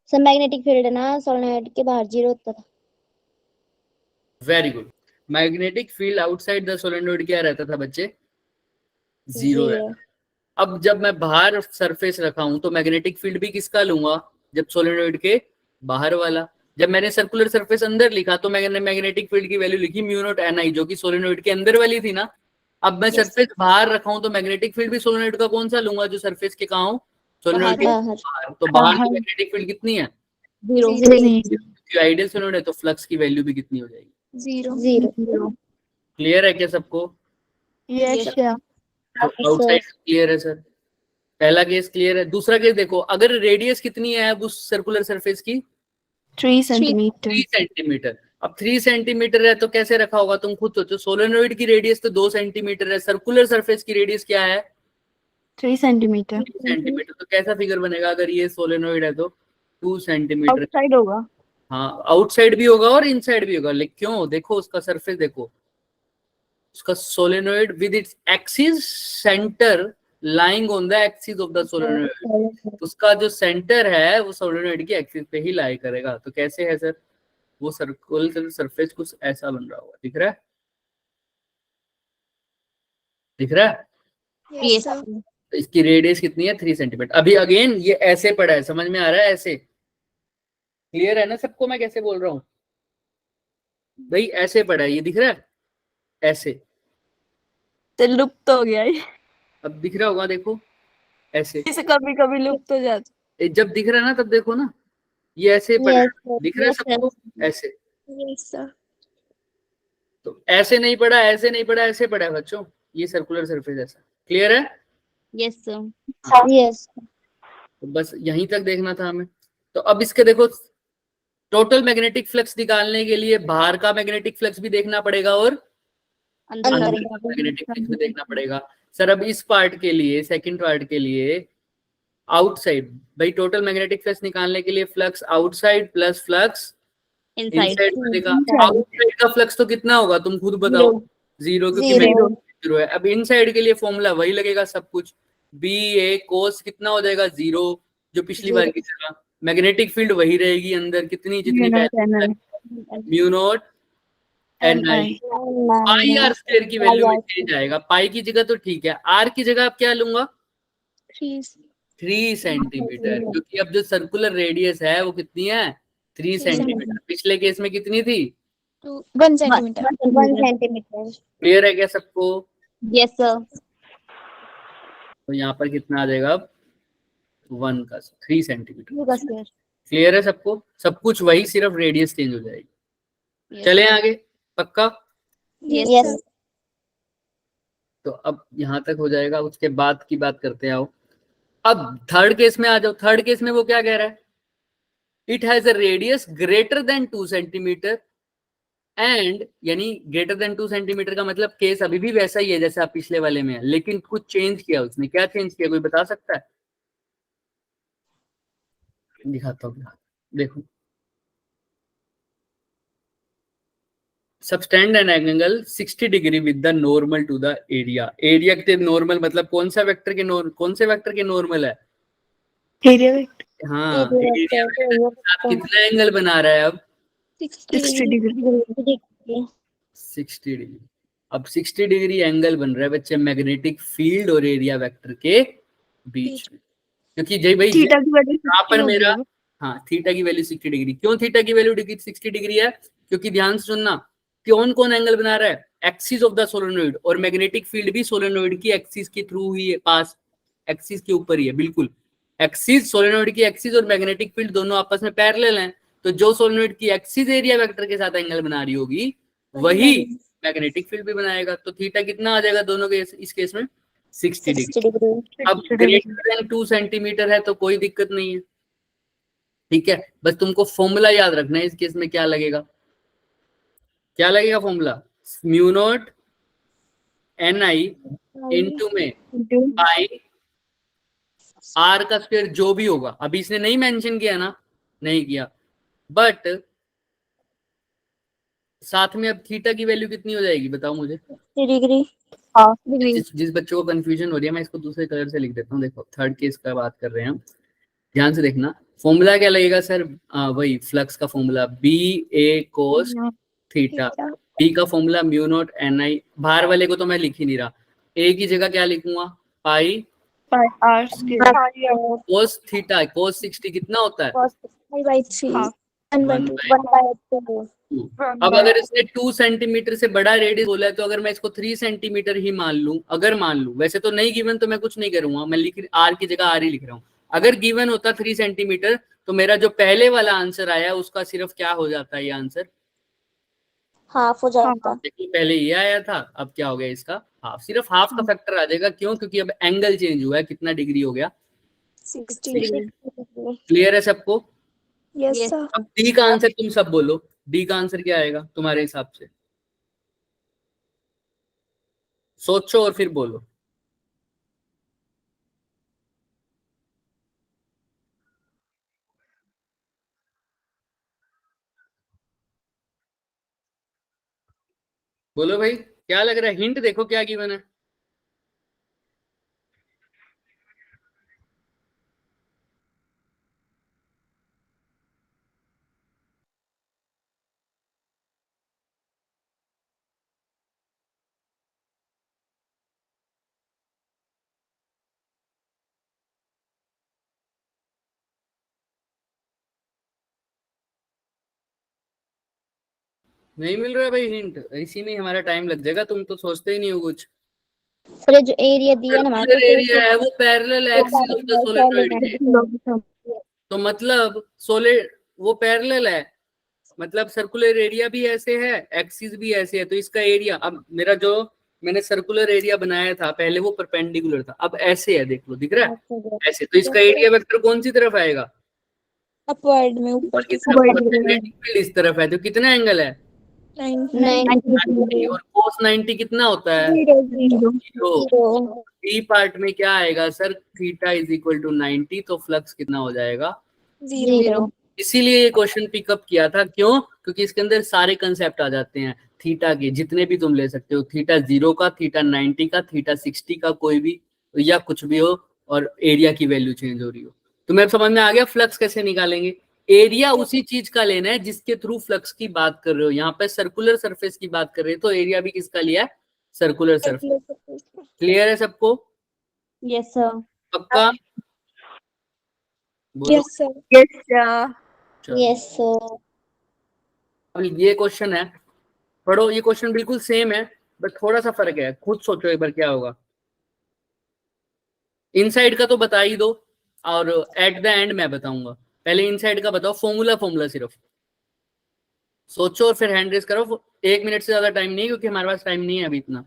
सर मैग्नेटिक फील्ड है ना सोलेनॉइड के बाहर 0 होता था। Very good. Magnetic field outside the solenoid क्या रहता था बच्चे? 0 रहता था। अब जब मैं बाहर सरफेस रखा हूं तो मैग्नेटिक फील्ड भी किसका लूंगा? जब सोलेनोइड के बाहर वाला। जब मैंने सर्कुलर सरफेस अंदर लिखा तो मैंने मैग्नेटिक फील्ड की वैल्यू लिखी μ0 Ni, जो कि सोलेनोइड के अंदर वाली थी ना। अब मैं सरफेस बाहर रखा हूं तो मैग्नेटिक फील्ड भी सोलेनोइड का कौन सा लूंगा? जो सरफेस के कहाँ हो? सोलेनोइड के बाहर। तो बाहर की मैग्नेटिक फील्ड कितनी है? 0। क्योंकि आइडियल सोलेनोइड है तो फ्लक्स की वैल्यू भी कितनी हो जाएगी? 0। क्लियर है क्या सबको? यस आउटसाइड क्लियर है सर? पहला केस क्लियर है। दूसरा केस देखो, अगर रेडियस कितनी है अब उस सर्कुलर सरफेस की? 3 सेंटीमीटर। 3 सेंटीमीटर। अब 3 सेंटीमीटर है तो कैसे रखा होगा? तुम खुद सोचो। सोलेनोइड की रेडियस तो 2 सेंटीमीटर है, सर्कुलर सरफेस की रेडियस क्या है? 3 सेंटीमीटर। 3 सेंटीमीटर। तो कैसा फिगर बनेगा अगर ये सोलेनोइड है तो? 2 सेंटीमीटर। आउटसाइड होगा। हाँ, आउटसाइड भी होगा और इनसाइड भी होगा। लेकिन क्यों? देखो उसका सरफेस देखो, उसका solenoid with its axis centre lying on the axis of the solenoid. उसका जो सेंटर है वो सोलेनोइड की एक्सिस पे ही लाई करेगा। तो कैसे है सर? वो सर्कुलर सरफेस कुछ ऐसा बन रहा होगा। दिख रहा है? दिख रहा है? यस। तो इसकी रेडियस कितनी है? 3 सेंटीमीटर। अभी अगेन ये ऐसे पड़ा है, समझ में आ रहा है? ऐसे क्लियर है ना सबको मैं कैसे बोल रहा हूँ? भाई ऐसे पड़ा है, ये दिख रहा है? ऐसे। तो लुप्त हो गया ये। अब दिख रहा होगा, देखो ऐसे। इसे कभी कभी लुप्त हो जाता। जब दिख रहा है ना तब देखो ना, ये ऐसे पड़ा है। दिख रहा है सबको? ऐसे। Yes sir. तो ऐसे नहीं पड़ा, ऐसे नहीं पड़ा, ऐसे पड़ा है बच्चों। ये सर्कुलर सरफेस ऐसा। क्लियर है? Yes sir. यस। तो बस यहीं तक देखना था हमें। तो अब इसके देखो, टोटल मैग्नेटिक फ्लक्स निकालने के लिए बाहर का मैग्नेटिक फ्लक्स भी देखना पड़ेगा और अंदर का मैग्नेटिक फ्लक्स भी देखना पड़ेगा। सर अब इस पार्ट के लिए, सेकंड पार्ट के लिए आउटसाइड, भाई टोटल मैग्नेटिक फ्लक्स निकालने के लिए flux outside plus flux inside बनेगा। आउटसाइड का फ्लक्स तो कितना होगा तुम खुद बताओ? 0, क्योंकि मैग्नेटिक 0 है। अब इनसाइड के लिए फॉर्मूला वही लगेगा सब कुछ, बी ए कोस कितना हो जाएगा 0, जो पिछली बार की तरह। मैग्नेटिक फील्ड वही रहेगी अंदर, कितनी जितनी mu not N I. Pi R square की वैल्यू में चेंज आएगा। पाई की जगह तो ठीक है, आर की जगह आप क्या लूंगा 3 सेंटीमीटर, क्योंकि अब जो सर्कुलर रेडियस है वो कितनी है 3 सेंटीमीटर। पिछले केस में कितनी थी 1 centimeter. 1 centimeter. क्लियर है क्या सबको? Yes sir. तो यहाँ पर कितना आ जाएगा अब 1 का 3 सेंटीमीटर। Yoga square. क्लियर है सबको? सब कुछ वही, सिर्फ रेडियस चेंज हो जाएगी। चलें आगे, पक्का? Yes. तो अब यहाँ तक हो जाएगा, उसके बाद की बात करते हैं। आओ अब थर्ड केस में आ जाओ। थर्ड केस में वो क्या कह रहा है, it has a radius greater than 2 centimetre and, यानी ग्रेटर देन 2 सेंटीमीटर का मतलब केस अभी भी वैसा ही है जैसे आप पिछले वाले में है, लेकिन कुछ चेंज किया उसने। क्या चेंज किया, कोई बता सकता है? दिखाता हूँ, देखो। Subtend an angle 60 degree with the normal to the area. Area के नॉर्मल मतलब कौन सा वेक्टर के कौन से वेक्टर के नॉर्मल है? Area vector. हाँ, एरिया वेक्टर के साथ कितना एंगल बना रहा है अब 60 डिग्री। 60 डिग्री। अब 60 डिग्री एंगल बन रहा है बच्चे मैग्नेटिक फील्ड और एरिया वेक्टर के बीच में, क्योंकि जय भाई थीटा की वैल्यू यहाँ पर मेरा, हाँ थीटा की वैल्यू 60 डिग्री। क्यों थीटा की वैल्यू 60 डिग्री है? क्योंकि ध्यान से सुनना, कौन कौन एंगल बना रहा है, एक्सिस ऑफ द सोलेनोइड, और मैग्नेटिक फील्ड भी सोलेनोइड की एक्सिस के थ्रू ही है, पास एक्सिस के ऊपर ही है, बिल्कुल। एक्सिस, सोलेनोइड की एक्सिस और मैग्नेटिक फील्ड दोनों आपस में पैरेलल हैं, तो जो सोलेनोइड की एक्सिस एरिया वेक्टर के साथ एंगल बना रही होगी वही मैग्नेटिक फील्ड भी बनाएगा। तो थीटा कितना आ जाएगा दोनों के इस केस में 60 डिग्री। अब ग्रेटर देन 2 सेंटीमीटर है तो कोई दिक्कत नहीं है, ठीक है। बस तुमको फॉर्मूला याद रखना है इस केस में। क्या लगेगा, क्या लगेगा formula, mu naught N I into में पाई आर का स्क्वायर, जो भी होगा। अभी इसने नहीं मेंशन किया ना, नहीं किया, बट साथ में अब थीटा की वैल्यू कितनी हो जाएगी बताओ मुझे। डिग्री। जिस बच्चों को कंफ्यूजन हो रही है मैं इसको दूसरे कलर से लिख देता हूँ। देखो थर्ड केस का बात कर रहे हैं हम, ध्यान से देखना। फॉर्मूला क्या लगेगा सर, वही फ्लक्स का formula B A cos theta. B का फॉर्मूला म्यू नॉट एन आई, बाहर वाले को तो मैं लिख ही नहीं रहा, ए की जगह क्या लिखूंगा पाई आर स्क्वायर कोस थीटा। कोस 60 कितना होता है अब अगर इसने 2 सेंटीमीटर से बड़ा रेडियस बोला है तो अगर मैं इसको 3 सेंटीमीटर ही मान लूं, अगर मान लूं, वैसे तो नहीं गिवन तो मैं कुछ नहीं करूंगा, मैं लिख आर की जगह आर ही लिख रहा हूं। अगर गिवन होता 3 सेंटीमीटर तो मेरा जो पहले वाला आंसर आया उसका सिर्फ क्या हो जाता है, ये आंसर हाफ हो जाता। देखिए पहले ये आया था, अब क्या हो गया इसका हाफ, सिर्फ हाफ का फैक्टर आ जाएगा। क्यों, क्योंकि अब एंगल चेंज हुआ है, कितना डिग्री हो गया 60। क्लियर है सबको? Yes sir. अब डी का आंसर तुम सब बोलो, डी का आंसर क्या आएगा तुम्हारे हिसाब से, सोचो और फिर बोलो। बोलो भाई क्या लग रहा है, हिंट देखो क्या गिवन है। नहीं मिल रहा है भाई हिंट, इसी में हमारा टाइम लग जाएगा, तुम तो सोचते ही नहीं हो कुछ। और जो एरिया दिया ना हमारे को, एरिया है वो parallel axis of the solenoid के, तो मतलब वो पैरेलल है, मतलब सर्कुलर एरिया भी ऐसे है, एक्सिस भी ऐसे है, तो इसका एरिया, अब मेरा जो मैंने सर्कुलर एरिया बनाया था पहले वो परपेंडिकुलर था, अब ऐसे है, देख लो दिख रहा है ऐसे, तो इसका एरिया वेक्टर कौन सी तरफ आएगा, अपवर्ड में, ऊपर की तरफ। इस तरफ है तो कितना एंगल है 90। और cos 90 कितना होता है 0। बी पार्ट में क्या आएगा sir, theta is equal to 90, तो फ्लक्स कितना हो जाएगा 0। इसीलिए ये क्वेश्चन पिकअप किया था। क्यों, क्योंकि इसके अंदर सारे कंसेप्ट आ जाते हैं थीटा के, जितने भी तुम ले सकते हो, थीटा 0 का, थीटा 90 का, थीटा 60 का, कोई भी या कुछ भी हो, और एरिया की वैल्यू चेंज हो रही हो। तुम्हें अब समझ में आ गया फ्लक्स कैसे निकालेंगे। एरिया उसी चीज का लेना है जिसके थ्रू फ्लक्स की बात कर रहे हो। यहाँ पे सर्कुलर सरफेस की बात कर रहे हो तो एरिया भी किसका लिया है, सर्कुलर सरफेस। क्लियर है सबको? Yes sir. पक्का? बोलो। Yes, sir. Yes, sir. चलो, यस सर। अब ये क्वेश्चन है, पढ़ो। ये क्वेश्चन बिल्कुल सेम है बट थोड़ा सा फर्क है, खुद सोचो एक बार क्या होगा। इनसाइड का तो बता ही दो और एट द एंड मैं बताऊंगा। पहले इनसाइड का बताओ, फॉर्मूला सिर्फ सोचो और फिर हैंड रेस करो। 1 मिनट से ज्यादा टाइम नहीं, क्योंकि हमारे पास टाइम नहीं है अभी इतना।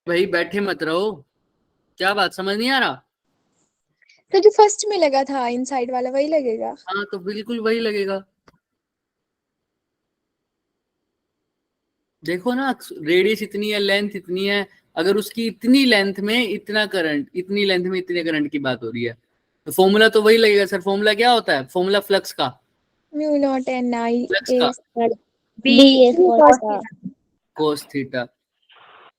भाई बैठे मत रहो, क्या बात समझ नहीं आ रहा? तो जो फर्स्ट में लगा था इनसाइड वाला वही लगेगा। हाँ तो बिल्कुल वही लगेगा। देखो ना, रेडियस इतनी है, लेंथ इतनी है, अगर उसकी इतनी लेंथ में इतना करंट, इतनी लेंथ में इतने करंट की बात हो रही है तो फॉर्मूला तो वही लगेगा सर। फॉर्मूला क्या होता है? फॉर्मूला फ्लक्स का, mu not N I flux A का बी एस कोस थीटा।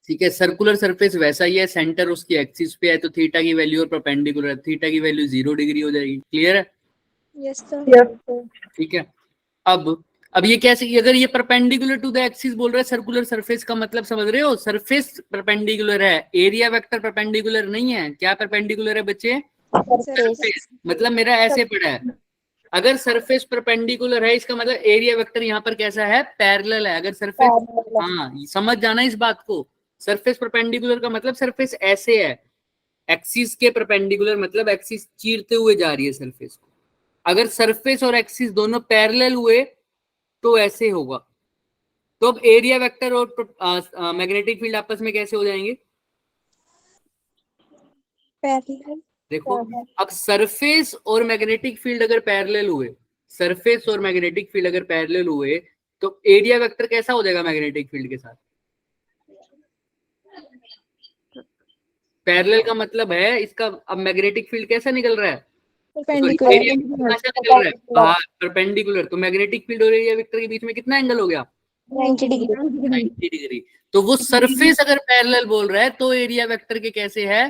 ठीक है, सर्कुलर सरफेस वैसा ही है, सेंटर उसकी एक्सिस पे है तो थीटा की वैल्यू और परपेंडिकुलर है, थीटा की वैल्यू 0 डिग्री हो जाएगी। क्लियर है? Yes sir. Yes, sir. ठीक है। अब ये कैसे, अगर ये परपेंडिकुलर टू द एक्सिस बोल रहा है सर्कुलर सरफेस का मतलब समझ रहे हो? सरफेस परपेंडिकुलर है, एरिया वेक्टर परपेंडिकुलर नहीं है। क्या परपेंडिकुलर है बच्चे? सरफेस। मतलब मेरा ऐसे पड़ा है, अगर सरफेस परपेंडिकुलर है इसका मतलब एरिया वेक्टर यहाँ पर कैसा है? पैरेलल है। अगर सरफेस, हाँ समझ जाना इस बात को, सरफेस परपेंडिकुलर का मतलब सरफेस ऐसे है, एक्सिस के परपेंडिकुलर मतलब एक्सिस चीरते हुए जा रही है सरफेस को। अगर सरफेस और एक्सिस दोनों पैरेलल हुए तो ऐसे होगा। तो अब एरिया वेक्टर और मैग्नेटिक फील्ड आपस में कैसे हो जाएंगे? पैरेलल। देखो, अब सरफेस और मैग्नेटिक फील्ड अगर पैरेलल हुए, सरफेस और मैग्नेटिक फील्ड अगर पैरेलल हुए तो एरिया वेक्टर कैसा हो जाएगा मैग्नेटिक फील्ड के साथ? पैरेलल का मतलब है इसका, अब मैग्नेटिक फील्ड कैसा निकल रहा है? परपेंडिकुलर। एरिया कैसा निकल रहा है? बाहर परपेंडिकुलर। तो मैग्नेटिक फील्ड और एरिया वेक्टर के बीच में कितना एंगल हो गया? 90 डिग्री। 90 डिग्री। तो वो सरफेस अगर पैरेलल बोल रहा है तो एरिया वेक्टर के कैसे है?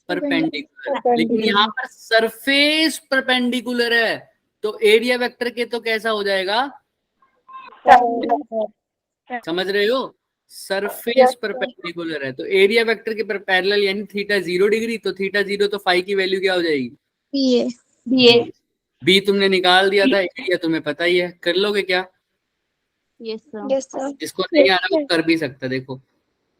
परपेंडिकुलर। लेकिन यहाँ पर सरफेस परपेंडिकुलर है तो एरिया वेक्टर के तो कैसा हो जाएगा? समझ रहे हो? सरफेस परपेंडिकुलर है तो एरिया वेक्टर के पैरेलल, यानी थीटा 0 डिग्री। तो थीटा 0 तो फाई की वैल्यू क्या हो जाएगी? ये बी तुमने निकाल दिया था, एरिया तुम्हें पता ही है, कर लोगे क्या? Yes sir. Yes sir. जिसको नहीं आ रहा वो कर भी सकता। देखो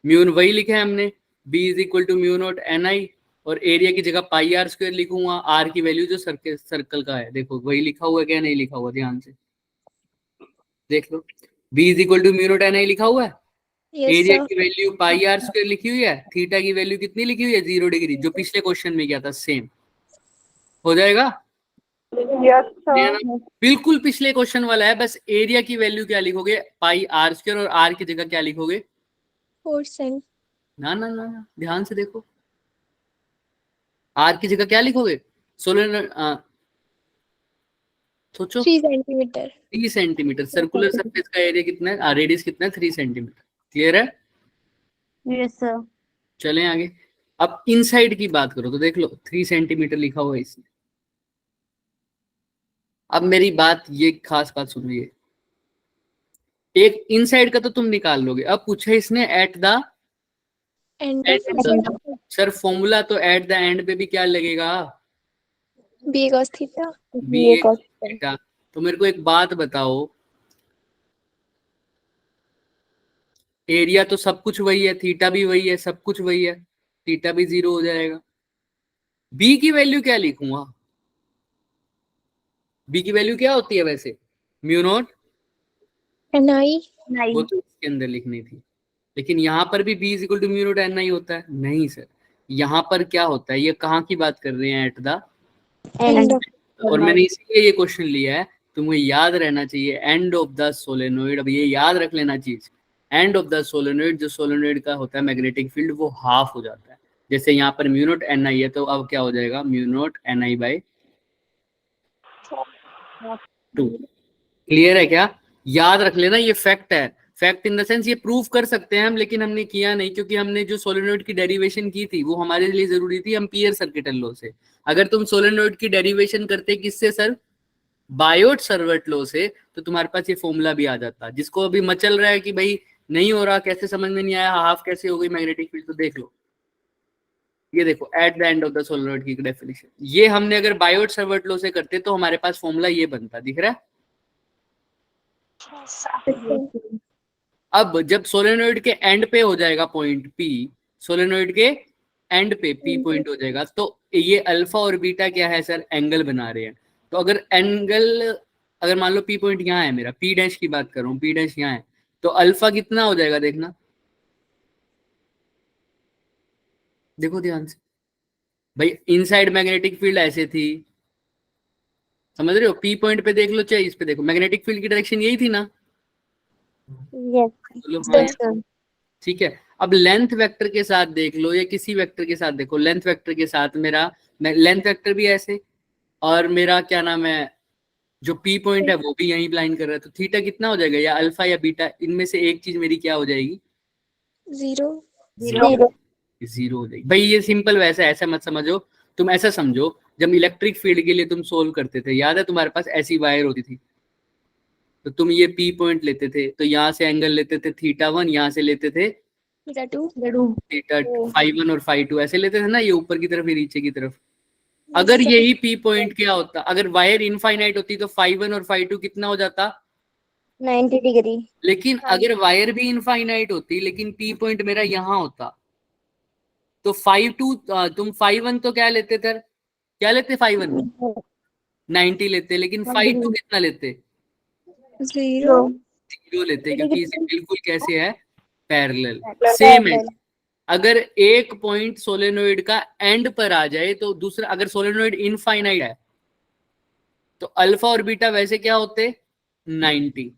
म्यू वही लिखे है हमने, B is equal to mu not N I, और एरिया की जगह पाई आर स्क्वायर लिखूंगा, आर की वैल्यू जो सर्कल का है। देखो वही लिखा हुआ है क्या नहीं लिखा हुआ, ध्यान से देख लो। B is equal to mu not N I लिखा हुआ है, यस एरिया सर। की वैल्यू पाई आर स्क्वायर लिखी हुई है, थीटा की वैल्यू कितनी लिखी हुई है? 0 डिग्री, जो पिछले क्वेश्चन में किया था सेम। हो जाएगा? Yes, sir. बिल्कुल पिछले क्वेश्चन वाला है, बस एरिया की वैल्यू क्या लिखोगे? पाई आर स्क्वायर, और आर की जगह क्या लिखोगे? 4 ना ना ना ना, ध्यान से देखो, आर की जगह क्या लिखोगे? सोलर सोचो, सेंटीमीटर। 3 सेंटीमीटर। सर्कुलर सरफेस का एरिया कितना है, रेडियस कितना है? 3 सेंटीमीटर। क्लियर है? Yes sir. चलें आगे। अब इनसाइड की बात करो तो देख लो 3 सेंटीमीटर लिखा हुआ है इसमें। अब मेरी बात, ये खास बात सुनिए, एक इनसाइड का तो तुम निकाल लोगे, अब पूछा इसने at the end sir, formula तो एट द एंड पे भी क्या लगेगा? B cos theta. B theta. तो मेरे को एक बात बताओ, एरिया तो सब कुछ वही है, थीटा भी वही है, सब कुछ वही है, थीटा भी 0 हो जाएगा। बी की वैल्यू क्या लिखूंगा? बी की वैल्यू क्या होती है वैसे? म्यू नॉट एन आई। वो तो इसके अंदर लिखनी थी, लेकिन यहाँ पर भी B is equal to mu not N I होता है। नहीं सर, यहाँ पर क्या होता है, ये कहाँ की बात कर रहे हैं? एट द एंड और मैंने इसीलिए ये क्वेश्चन लिया है, तुम्हें याद रहना चाहिए एंड ऑफ द सोलेनोइड। अब ये याद रख लेना चीज, एंड ऑफ द सोलेनोइड, जो सोलेनोइड का होता है मैग्नेटिक फील्ड वो हाफ हो जाता है। जैसे यहाँ पर म्यू नॉट एन आई है, तो अब क्या हो जाएगा, mu naught N I by 2। Clear है क्या? याद रख लेना, ये फैक्ट है। फैक्ट इन द सेंस ये प्रूव कर सकते हैं हम, लेकिन हमने किया नहीं, क्योंकि हमने जो सोलेनोइड की डेरिवेशन की थी वो हमारे लिए जरूरी थी एम्पियर सर्किटल लॉ से। अगर तुम सोलेनोइड की डेरिवेशन करते किससे सर, बायोट सर्वेट लॉ से, तो तुम्हारे पास ये फॉर्मूला भी आ जाता। जिसको अभी मचल रहा है कि भाई नहीं हो रहा, कैसे समझ में नहीं आया, हाफ कैसे हो गई मैग्नेटिक फील्ड, तो देख लो, ये देखो eight the end of the solenoid की डेफिनेशन। ये हमने अगर बायोट सर्वेट लॉ से करते तो हमारे पास फॉर्मूला ये बनता, दिख रहा है? अब जब सोलेनोइड के एंड पे हो जाएगा पॉइंट P, सोलेनोइड के एंड पे P पॉइंट हो जाएगा, तो ये अल्फा और बीटा क्या है सर, एंगल बना रहे हैं। तो अगर एंगल, अगर मान लो P पॉइंट यहाँ है मेरा, P डैश की बात कर रहा हूँ, P डैश यहाँ है, तो अल्फा कितना हो जाएगा देखना, देखो ध्यान से भाई, इनसाइड मैग्नेटिक फील्ड ऐसे थी, समझ रहे हो? P पॉइंट पे देख लो चाहे इस पे देखो, मैग्नेटिक फील्ड की डायरेक्शन यही थी ना? यस ठीक है। अब लेंथ वेक्टर के साथ देख लो या किसी वेक्टर के साथ देखो, लेंथ वेक्टर के साथ मेरा लेंथ वेक्टर भी ऐसे, और मेरा क्या नाम है, जो P पॉइंट है वो भी यहीं लाइन कर रहा है, तो थीटा कितना हो जाएगा, या अल्फा या बीटा, इनमें से एक चीज मेरी क्या हो जाएगी, Zero. जीरो हो जाएगी। भाई ये सिंपल, वैसा ऐसा मत समझो, तुम ऐसा समझो, जब इलेक्ट्रिक फील्ड के लिए तुम सोल्व करते थे, याद है तुम्हारे पास ऐसी वायर होती थी, तो तुम ये P पॉइंट लेते थे, तो यहाँ से एंगल लेते थे θ1, यहाँ से लेते थे Theta 2. θ1 और φ2 ऐसे लेते थे ना, ये ऊपर की तरफ, ये नीचे की तरफ। अगर यही P पॉइंट क्या होता, अगर वायर इनफाइनाइट होती तो φ1 और φ2 कितना हो जाता, 90 डिग्री। लेकिन अगर वायर भी इनफाइनाइट होती लेकिन P पॉइंट मेरा यहाँ होता, तो φ2, तुम φ1 तो क्या लेते थे, क्या लेते φ1, 90 लेते, लेकिन φ2 कितना लेते, 0. 0 लेते, क्योंकि इसे बिल्कुल कैसे है, पैरेलल। सेम है, अगर एक पॉइंट सोलेनोइड का एंड पर आ जाए तो दूसरा, अगर सोलेनोइड इनफाइनाइट है तो अल्फा और बीटा वैसे क्या होते, 90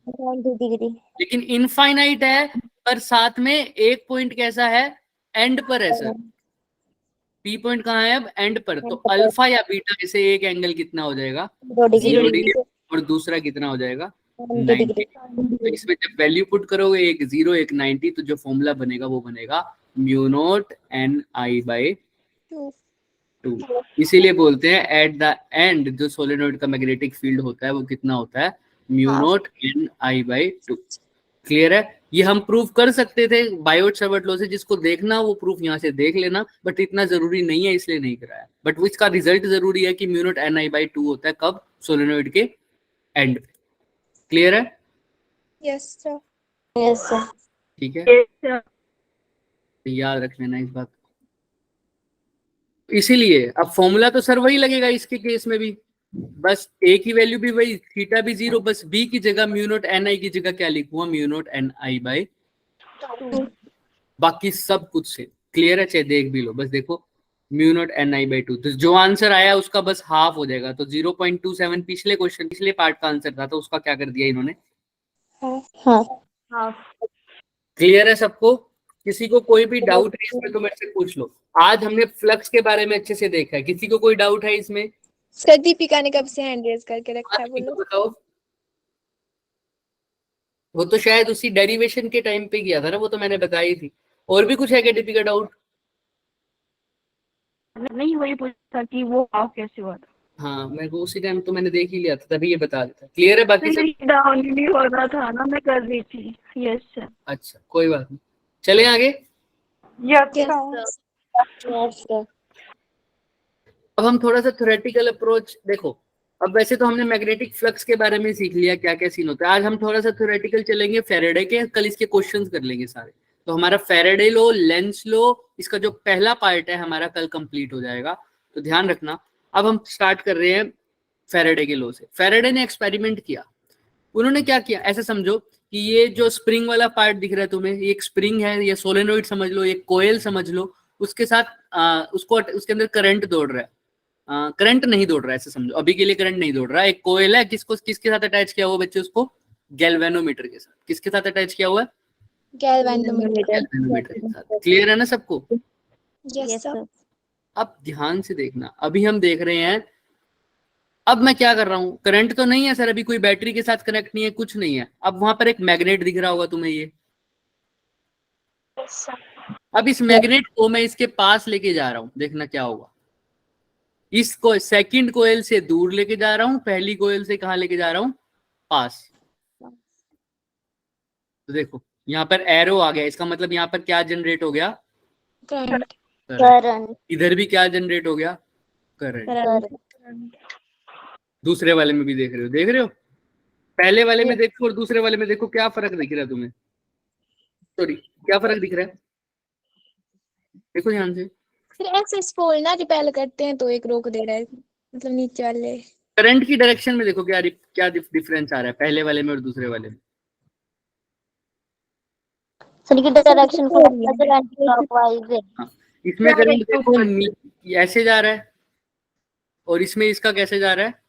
डिग्री। लेकिन इनफाइनाइट है पर साथ में एक पॉइंट कैसा है, एंड पर है सर। P पॉइंट कहाँ है अब, एंड पर, तो अल्फा या बीटा में से एक एंगल कितना हो जाएगा, 0 डिग्री, और दूसरा कितना हो जाएगा, 90। तो इसमें जब वैल्यू पुट करोगे, एक 0 एक 90, तो जो फॉर्मूला बनेगा वो बनेगा mu naught N I by 2। इसीलिए बोलते हैं एट द एंड जो सोलेनोइड का मैग्नेटिक फील्ड होता है वो कितना होता है, mu naught N I by 2। Clear है? ये हम प्रूफ कर सकते थे बायोट सर्वेट लॉ से, जिसको देखना वो प्रूफ यहाँ से देख लेना, बट इतना जरूरी नहीं है इसलिए नहीं कराया, बट इसका रिजल्ट जरूरी है कि mu naught N I by 2 होता है कब, सोलेनोइड के एंड पे। क्लियर है? Yes, sir. Yes sir. ठीक है, तो याद रख लेना इस बात को। इसीलिए अब फॉर्मूला तो सर वही लगेगा इसके केस में भी, बस एक ही वैल्यू भी वही, थीटा भी 0, बस बी की जगह म्यू नॉट एन आई की जगह क्या लिखूंगा, mu naught N I by 2। बाकी सब कुछ से क्लियर है, चाहे देख भी लो, बस देखो mu naught N I by 2, तो जो आंसर आया उसका बस हाफ हो जाएगा। तो 0.27 पिछले क्वेश्चन, पिछले पार्ट का आंसर था, तो उसका क्या कर दिया इन्होंने, हाँ क्लियर है सबको? किसी को कोई भी डाउट है इसमें तो मेरे से पूछ लो। आज हमने फ्लक्स के बारे में अच्छे से देखा है, किसी को कोई डाउट है इसमें? सर दीपिका ने कब से हैंड रेज करके रखा है, किसी को बोलो। बताओ। वो तो शायद उसी डेरिवेशन के टाइम पे किया था ना, वो तो मैंने बताई थी। और भी कुछ है क्या दीपिका डाउट? नहीं, वही पूछा कि वो हाफ कैसे हुआ था। हाँ, मेरे को उसी टाइम तो मैंने देख ही लिया था, तभी ये बता देता। क्लियर है बाकी सब? डाउन नहीं हो रहा था ना, मैं कर रही थी। Yes sir. अच्छा, कोई बात नहीं, चले आगे। Yes sir. अब हम थोड़ा सा थ्योरेटिकल अप्रोच देखो। अब वैसे तो हमने मैग्नेटिक फ्लक्स के बारे में सीख लिया क्या क्या सीन होता है, आज हम थोड़ा सा थ्योरेटिकल चलेंगे फैराडे के, कल इसके क्वेश्चंस कर लेंगे सारे। तो हमारा फैराडे लो, लेंस लो, इसका जो पहला पार्ट है हमारा कल कंप्लीट हो जाएगा, तो ध्यान रखना। अब हम स्टार्ट कर रहे हैं फैराडे के लो से। फैराडे ने एक्सपेरिमेंट किया, उन्होंने क्या किया, ऐसे समझो कि ये जो स्प्रिंग वाला पार्ट दिख रहा है तुम्हें, ये एक स्प्रिंग है, ये सोलेनोइड समझ लो, ये कोयल समझ लो, उसके साथ उसको उसके अंदर करंट दौड़ रहा है, करंट नहीं दौड़ रहा है, ऐसे समझो, अभी के लिए करंट नहीं दौड़ रहा है। एक कोयल है, किसके साथ अटैच किया हुआ बच्चे उसको? गैल्वेनोमीटर के साथ। किसके साथ अटैच किया हुआ है? Galvanometer. गैल्वेनोमीटर के साथ। क्लियर है ना सबको? Yes, sir. अब ध्यान से देखना, अभी हम देख रहे हैं, अब मैं क्या कर रहा हूं, करंट तो नहीं है सर, अभी कोई बैटरी के साथ कनेक्ट नहीं है, कुछ नहीं है। अब वहां पर एक मैग्नेट दिख रहा होगा तुम्हें, ये अब इस मैग्नेट को मैं इसके पास लेके जा रहा हूं, देखना क्या होगा। इसको सेकंड कोयल से दूर लेके जा रहा हूं, पहली कोयल से कहां लेके जा रहा हूं? पास। तो देखो यहाँ पर एरो आ गया, इसका मतलब यहाँ पर क्या जनरेट हो गया? Current. करंट इधर भी क्या जनरेट हो गया? करंट। दूसरे वाले में भी देख रहे हो, पहले वाले में देखो और दूसरे वाले में देखो, क्या फर्क दिख रहा है तुम्हें? सॉरी, क्या फर्क दिख रहा है? देखो ध्यान से। फिर एक्सेस पोल ना रिपेल करते हैं तो एक रोक दे रहा है, मतलब नीचे वाले। करंट की डायरेक्शन में देखो क्या डिफरेंस आ रहा है पहले वाले में और दूसरे वाले में? सर की डायरेक्शन को क्लॉकवाइज है। हाँ, इसमें करंट देखो ऐसे जा रहा है और इसमें इसका कैसे जा रहा है?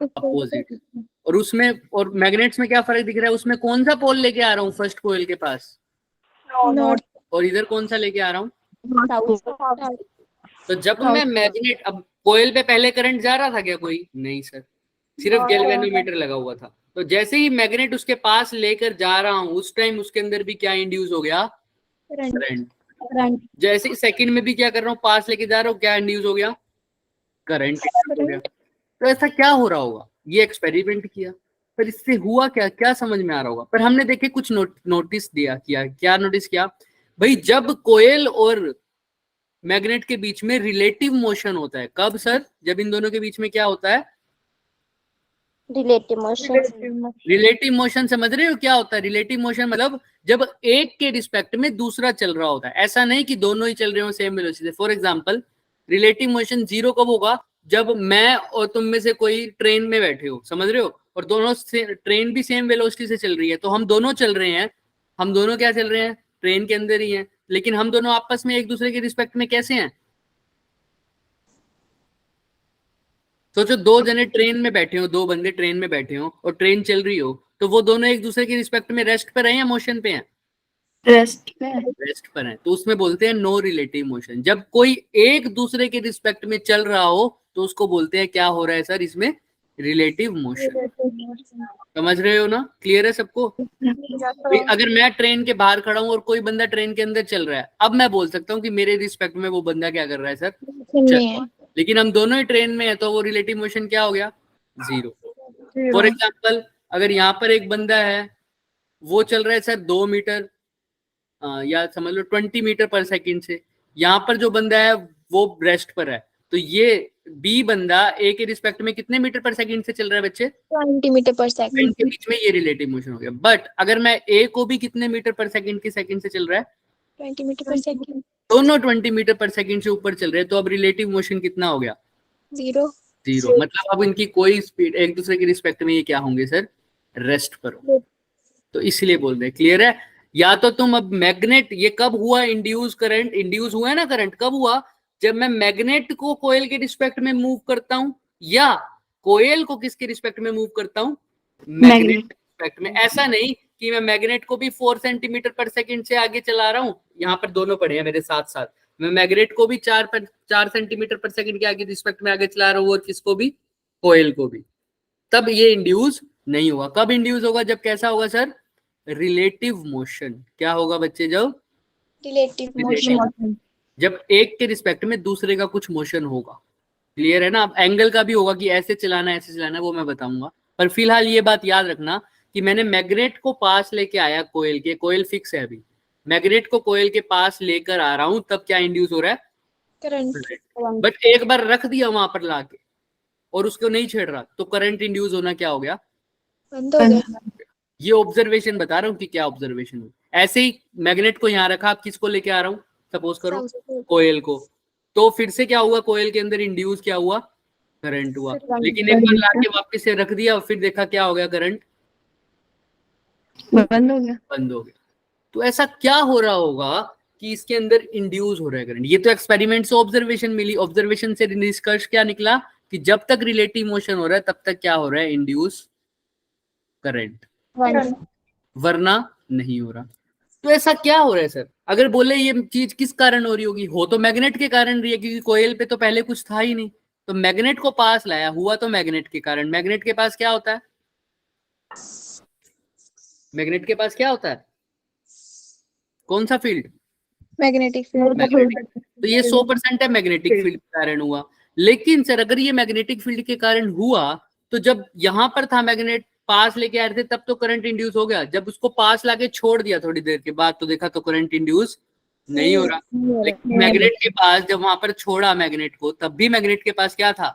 अपोजिट। और उसमें और मैग्नेट्स में क्या फर्क दिख रहा है? उसमें कौन सा पोल लेके आ रहा हूँ फर्स्ट कोयल के पास, नॉर्थ। और इधर कौन सा लेके आ रहा हूँ? साउथ। तो जब मैं मैग्नेट, अब कोयल पे पहले करंट जा रहा था क्या कोई? नहीं सर, सिर्फ गैल्वेनोमीटर लगा हुआ था। तो जैसे ही मैग्नेट उसके पास लेकर जा रहा हूँ, उस टाइम उसके अंदर भी क्या इंड्यूस हो गया? करंट। जैसे ही सेकंड में भी क्या कर रहा हूँ, पास लेके जा रहा हूँ, क्या इंड्यूस हो गया? करंट हो गया। तो ऐसा क्या हो रहा होगा? ये एक्सपेरिमेंट किया, पर इससे हुआ क्या, क्या समझ में आ रहा होगा? पर हमने देखे कुछ नोटिस दिया, किया क्या? नोटिस किया भाई, जब कोयल और मैग्नेट के बीच में रिलेटिव मोशन होता है, कब सर? जब इन दोनों के बीच में क्या होता है? Relative motion. रिलेटिव मोशन समझ रहे हो क्या होता है? रिलेटिव मोशन मतलब जब एक के रिस्पेक्ट में दूसरा चल रहा होता है, ऐसा नहीं कि दोनों ही चल रहे हो same velocity. For example, relative motion zero कब होगा? जब मैं और तुम में से कोई ट्रेन में बैठे हो, समझ रहे हो, और दोनों ट्रेन भी सेम वेलोसिटी से चल रही है, तो हम दोनों चल रहे हैं, हम दोनों क्या चल रहे हैं? ट्रेन के अंदर ही हैं, लेकिन हम दोनों आपस में एक दूसरे के रिस्पेक्ट में कैसे हैं? सोचो, दो जने ट्रेन में बैठे हो, दो बंदे ट्रेन में बैठे हो और ट्रेन चल रही हो, तो वो दोनों एक दूसरे के रिस्पेक्ट में रेस्ट पर है या मोशन पे हैं? रेस्ट पे। रेस्ट पर है, तो उसमें बोलते हैं नो रिलेटिव मोशन। जब कोई एक दूसरे के रिस्पेक्ट में चल रहा हो तो उसको बोलते हैं, क्या हो रहा है सर इसमें? Relative motion. समझ रहे हो ना? क्लियर है सबको? भाई अगर मैं ट्रेन के बाहर खड़ा हूं और कोई बंदा ट्रेन के अंदर चल रहा है, अब मैं बोल सकता हूँ कि मेरे रिस्पेक्ट में वो बंदा क्या कर रहा है सर? चल। लेकिन हम दोनों ही ट्रेन में है, तो वो रिलेटिव मोशन क्या हो गया? जीरो। फॉर एग्जाम्पल, अगर यहाँ पर एक बंदा है, वो चल रहा है सर 2 मीटर या समझ लो 20 मीटर पर सेकंड से, यहाँ पर जो बंदा है वो रेस्ट पर है, तो ये बी बंदा ए के रिस्पेक्ट में कितने मीटर पर सेकंड से चल रहा है बच्चे? 20 मीटर पर सेकंड। इनके बीच में ये रिलेटिव मोशन हो गया। बट अगर मैं ए को भी कितने मीटर पर सेकंड के सेकंड से चल रहा है? 20 मीटर पर सेकंड। दोनों 20 मीटर पर सेकंड से ऊपर चल रहे हैं, तो अब रिलेटिव मोशन कितना हो गया? जीरो। मतलब अब इनकी कोई स्पीड एक दूसरे के रिस्पेक्ट में ये क्या होंगे सर? रेस्ट पर होंगे। तो इसलिए बोल रहे हैं, क्लियर है? या तो तुम अब मैग्नेट, ये कब हुआ इंड्यूस करंट? इंड्यूस हुआ है ना करंट, कब हुआ? जब मैं मैग्नेट को कोयल के रिस्पेक्ट में मूव करता हूं, या कोयल को किसके रिस्पेक्ट में मूव करता हूं? मैग्नेट के रिस्पेक्ट में। ऐसा नहीं कि मैं मैग्नेट को भी 4 सेंटीमीटर पर सेकंड से आगे चला रहा हूं, यहाँ पर दोनों पड़े हैं मेरे साथ साथ, मैं मैग्नेट को भी 4 सेंटीमीटर पर सेकंड के आगे रिस्पेक्ट में आगे चला रहा हूँ, और किसको भी? कोयल को भी। तब ये इंड्यूस नहीं होगा। कब इंड्यूस होगा? जब कैसा होगा सर? Relative motion. क्या होगा बच्चे? जब रिलेटिव मोशन। जब एक के रिस्पेक्ट में दूसरे का कुछ मोशन होगा। क्लियर है ना? अब एंगल का भी होगा कि ऐसे चलाना ऐसे चलाना, वो मैं बताऊंगा। पर फिलहाल ये बात याद रखना कि मैंने मैग्नेट को पास लेके आया कोयल के, कोयल फिक्स है अभी, मैग्नेट को कोयल के पास लेकर आ रहा हूं, तब क्या इंड्यूस हो रहा है? करंट। बट एक बार रख दिया वहां पर लाके और उसको नहीं छेड़ रहा, तो करंट इंड्यूस होना क्या हो गया? बंद हो गया। ये ऑब्जर्वेशन बता रहा हूँ कि क्या ऑब्जर्वेशन हुई। ऐसे ही मैग्नेट को यहाँ रखा, आप किसको लेके आ रहा हूँ? सपोज करो कोयल को, तो फिर से क्या हुआ? कोयल के अंदर इंड्यूस क्या हुआ? करंट हुआ। लेकिन एक बार लाके वापस से रख दिया और फिर देखा क्या हो गया? करंट बंद हो गया। तो ऐसा क्या हो रहा होगा कि इसके अंदर इंड्यूस हो रहा है करंट। ये तो एक्सपेरिमेंट से ऑब्जर्वेशन मिली, ऑब्जर्वेशन से निष्कर्ष क्या निकला कि जब तक रिलेटिव मोशन हो रहा है तब तक क्या हो रहा है, इंड्यूस करंट, वरना नहीं हो रहा। तो ऐसा क्या हो रहा है सर? अगर बोले ये चीज किस कारण हो रही होगी, हो तो मैग्नेट के कारण रही है, क्योंकि कोयल पे तो पहले कुछ था ही नहीं, तो मैग्नेट को पास लाया, हुआ तो मैग्नेट के कारण। मैग्नेट के पास क्या होता है? मैग्नेट के पास क्या होता है? कौन सा फील्ड? Magnetic field. मैग्नेटिक। तो ये 100% है मैग्नेटिक फील्ड के कारण हुआ। लेकिन सर अगर ये मैग्नेटिक फील्ड के कारण हुआ तो जब यहां पर था मैग्नेट, पास लेके आ रहे थे, तब तो करंट इंड्यूस हो गया। जब उसको पास लाके छोड़ दिया थोड़ी देर के बाद तो देखा तो करंट इंड्यूस नहीं हो रहा। लेकिन मैग्नेट के पास जब वहां पर छोड़ा मैग्नेट को, तब भी मैग्नेट के पास क्या था?